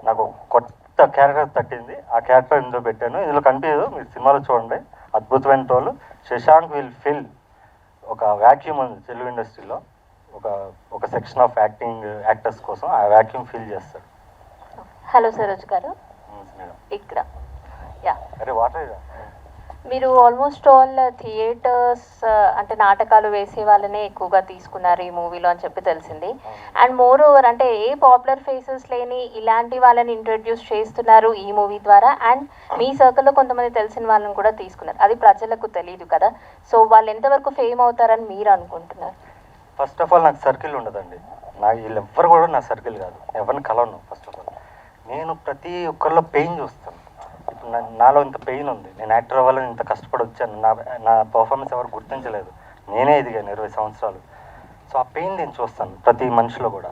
నాకు కొత్త క్యారెక్టర్ తట్టింది, ఆ క్యారెక్టర్ ఇందులో పెట్టాను. ఇందులో కనిపించదు, మీరు సినిమాలో చూడండి, అద్భుతమైన రోల్. శశాంక్ విల్ ఫిల్ ఒక వ్యాక్యూమ్ ఉంది తెలుగు ఇండస్ట్రీలో, ఒక సెక్షన్ ఆఫ్ యాక్టర్స్ కోసం ఆ వ్యాక్యూమ్ ఫిల్ చేస్తాడు. హలో సరోజ్ గారు, ఇక్కడ యా అరే వాటర్ మీరు ఆల్మోస్ట్ ఆల్ థియేటర్స్ అంటే నాటకాలు వేసే వాళ్ళనే ఎక్కువగా తీసుకున్నారు ఈ మూవీలో అని చెప్పి తెలిసింది. అండ్ మోర్ ఓవర్ అంటే ఏ పాపులర్ ఫేసెస్ లేని ఇలాంటి వాళ్ళని ఇంట్రడ్యూస్ చేస్తున్నారు ఈ మూవీ ద్వారా. అండ్ మీ సర్కిల్లో కొంతమంది తెలిసిన వాళ్ళని కూడా తీసుకున్నారు, అది ప్రజలకు తెలియదు కదా. సో వాళ్ళు ఎంతవరకు ఫేమ్ అవుతారని మీరు అనుకుంటున్నారు? ఫస్ట్ ఆఫ్ ఆల్ నాకు సర్కిల్ ఉండదండి, నాకు వీళ్ళు ఎవ్వరు కూడా నా సర్కిల్ కాదు, ఎవరిని కలవను. ఫస్ట్ ఆఫ్ ఆల్ నేను ప్రతి ఒక్కరిలో పెయిన్ చూస్తాను. ఇప్పుడు నాలో ఇంత పెయిన్ ఉంది, నేను యాక్టర్ అవ్వాలని ఇంత కష్టపడి వచ్చాను, నా పర్ఫార్మెన్స్ ఎవరు గుర్తించలేదు, నేనే ఎదిగాను 20 సంవత్సరాలు. సో ఆ పెయిన్ నేను చూస్తాను ప్రతి మనిషిలో కూడా.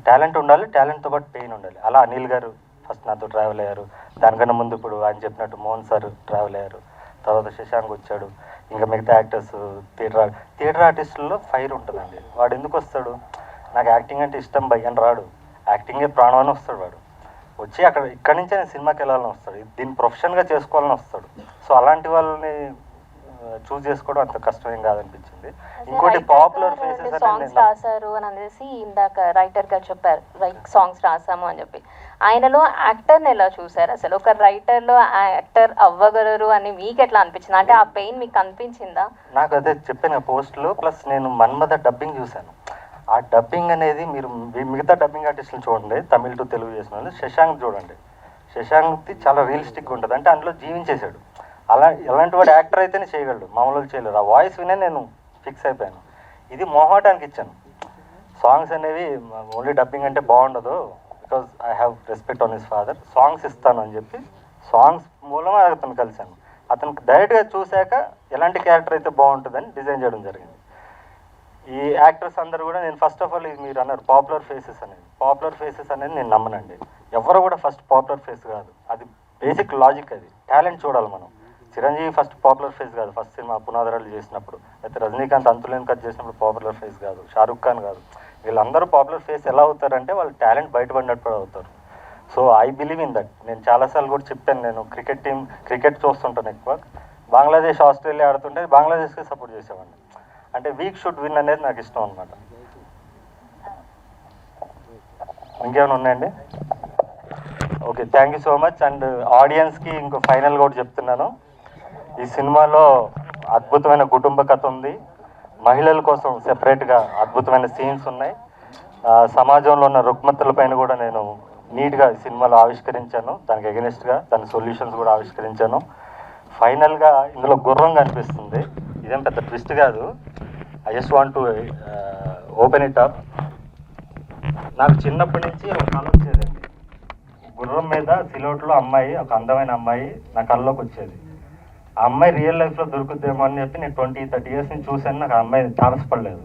టాలెంట్ ఉండాలి, టాలెంట్తో పాటు పెయిన్ ఉండాలి. అలా అనిల్ గారు ఫస్ట్ నాతో ట్రావెల్ అయ్యారు, దానికన్నా ముందు ఇప్పుడు ఆయన చెప్పినట్టు మోహన్ సార్ ట్రావెల్ అయ్యారు, తర్వాత శశాంక్ వచ్చాడు, ఇంకా మిగతా యాక్టర్స్. థియేటర్ ఆర్టిస్టుల్లో ఫైర్ ఉంటుందండి, వాడు ఎందుకు వస్తాడు, నాకు యాక్టింగ్ అంటే ఇష్టం భయ్యని రాడు, యాక్టింగే ప్రాణం అని వస్తాడు. వాడు వచ్చి ఇక్కడి నుంచే నేను సినిమాకి వెళ్ళాలని వస్తాడు, దీన్ని ప్రొఫెషన్గా చేసుకోవాలని వస్తాడు. సో అలాంటి వాళ్ళని చూస్ చేసుకోవడం అంత కష్టమేం కాదనిపించింది. ఇంకోటి పాపులర్ ఫేసెస్ సాంగ్స్ రాశారు అని అనేసి ఇందాక రైటర్ గారు చెప్పారు, సాంగ్స్ రాసాము అని చెప్పి. ఆయనలో యాక్టర్ని ఎలా చూసారు అసలు? ఒక రైటర్లో యాక్టర్ అవ్వగలరు అని మీకు ఎట్లా అనిపించింది? అంటే ఆ పెయిన్ మీకు అనిపించిందా? నాకు అదే చెప్పాను పోస్ట్లో, ప్లస్ నేను మన్మథ డబ్బింగ్ చూశాను. ఆ డబ్బింగ్ అనేది మీరు మిగతా డబ్బింగ్ ఆర్టిస్టులు చూడండి, తమిళ్ టు తెలుగు చేసిన వాళ్ళు. శశాంక్ చూడండి, శశాంక్ది చాలా రియలిస్టిక్గా ఉంటుంది, అంటే అందులో జీవించేశాడు. ఎలాంటి వాడు యాక్టర్ అయితేనే చేయగలడు, మామూలుగా చేయలేరు. ఆ వాయిస్ వినే నేను ఫిక్స్ అయిపోయాను. ఇది మొహమాటానికి ఇచ్చాను. సాంగ్స్ అనేవి ఓన్లీ డబ్బింగ్ అంటే బాగుండదు, because I have respect on his father, songs ఇస్తాను అని చెప్పి సాంగ్స్ మూలంగా అతను కలిశాను. అతనికి డైరెక్ట్గా చూశాక ఎలాంటి క్యారెక్టర్ అయితే బాగుంటుందని డిజైన్ చేయడం జరిగింది. ఈ యాక్టర్స్ అందరూ కూడా నేను ఫస్ట్ ఆఫ్ ఆల్, ఇది మీరు అన్నారు పాపులర్ ఫేసెస్ అనేది నేను నమ్మనండి. ఎవరు కూడా ఫస్ట్ పాపులర్ ఫేస్ కాదు, అది బేసిక్ లాజిక్, అది టాలెంట్ చూడాలి మనం. చిరంజీవి ఫస్ట్ పాపులర్ ఫేస్ కాదు, ఫస్ట్ సినిమా పునాదరాలు చేసినప్పుడు, అయితే రజనీకాంత్ అంతులేని కట్ చేసినప్పుడు పాపులర్ ఫేస్ కాదు, షారుఖ్ ఖాన్ కాదు. వీళ్ళందరూ పాపులర్ ఫేస్ ఎలా అవుతారంటే వాళ్ళ టాలెంట్ బయటపడినప్పుడు అవుతారు. So I believe in that. నేను చాలాసార్లు కూడా చెప్పాను, నేను క్రికెట్ చూస్తుంటాను ఎక్కువ. బంగ్లాదేశ్ ఆస్ట్రేలియా ఆడుతుంటే బంగ్లాదేశ్కే సపోర్ట్ చేసేవాడిని, అంటే వీక్ షుడ్ విన్ అనేది నాకు ఇష్టం అనమాట. ఇంకేమైనా ఉన్నాయండి? Okay, thank you so much. And ఆడియన్స్కి ఇంకో ఫైనల్ కూడా చెప్తున్నాను, ఈ సినిమాలో అద్భుతమైన కుటుంబ కథ ఉంది, మహిళల కోసం సెపరేట్గా అద్భుతమైన సీన్స్ ఉన్నాయి, సమాజంలో ఉన్న రుగ్మతలపైన కూడా నేను నీట్గా ఈ సినిమాలో ఆవిష్కరించాను, దానికి ఎగెనిస్ట్గా దాని సొల్యూషన్స్ కూడా ఆవిష్కరించాను. ఫైనల్గా ఇందులో గుర్రం కనిపిస్తుంది, ఇదేం పెద్ద ట్విస్ట్ కాదు, I just want to open it up. నాకు చిన్నప్పటి నుంచి ఒక కళ వచ్చేదండి, గుర్రం మీద సిలోట్లో అమ్మాయి, ఒక అందమైన అమ్మాయి నా కళ్ళలోకి వచ్చేది. ఆ అమ్మాయి రియల్ లైఫ్లో దొరుకుద్దేమో అని చెప్పి నేను 20-30 years నుంచి చూశాను, నాకు ఆ అమ్మాయి తారసపడలేదు.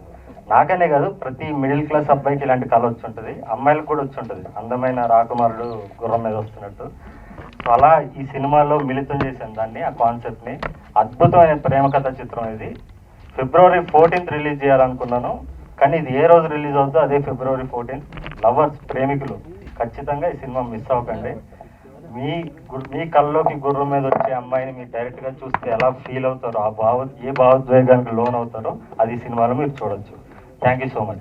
నాకనే కాదు, ప్రతి మిడిల్ క్లాస్ అబ్బాయికి ఇలాంటి కళ వచ్చి ఉంటుంది, అమ్మాయిలకు కూడా వచ్చి ఉంటుంది, అందమైన రాకుమారుడు గుర్రం మీద వస్తున్నట్టు. సో అలా ఈ సినిమాలో మిళితం చేశాను దాన్ని, ఆ కాన్సెప్ట్ని. అద్భుతమైన ప్రేమ కథ చిత్రం ఇది. February 14th రిలీజ్ చేయాలనుకున్నాను, కానీ ఇది ఏ రోజు రిలీజ్ అవుతుందో అదే February 14th. లవర్స్, ప్రేమికులు ఖచ్చితంగా ఈ సినిమా మిస్ అవ్వకండి. మీ కళ్ళలోకి గుర్రం మీద వచ్చే అమ్మాయిని మీరు డైరెక్ట్గా చూస్తే ఎలా ఫీల్ అవుతారో, ఏ భావోద్వేగానికి లోన్ అవుతారో అది ఈ సినిమాలో మీరు చూడొచ్చు. Thank you so much.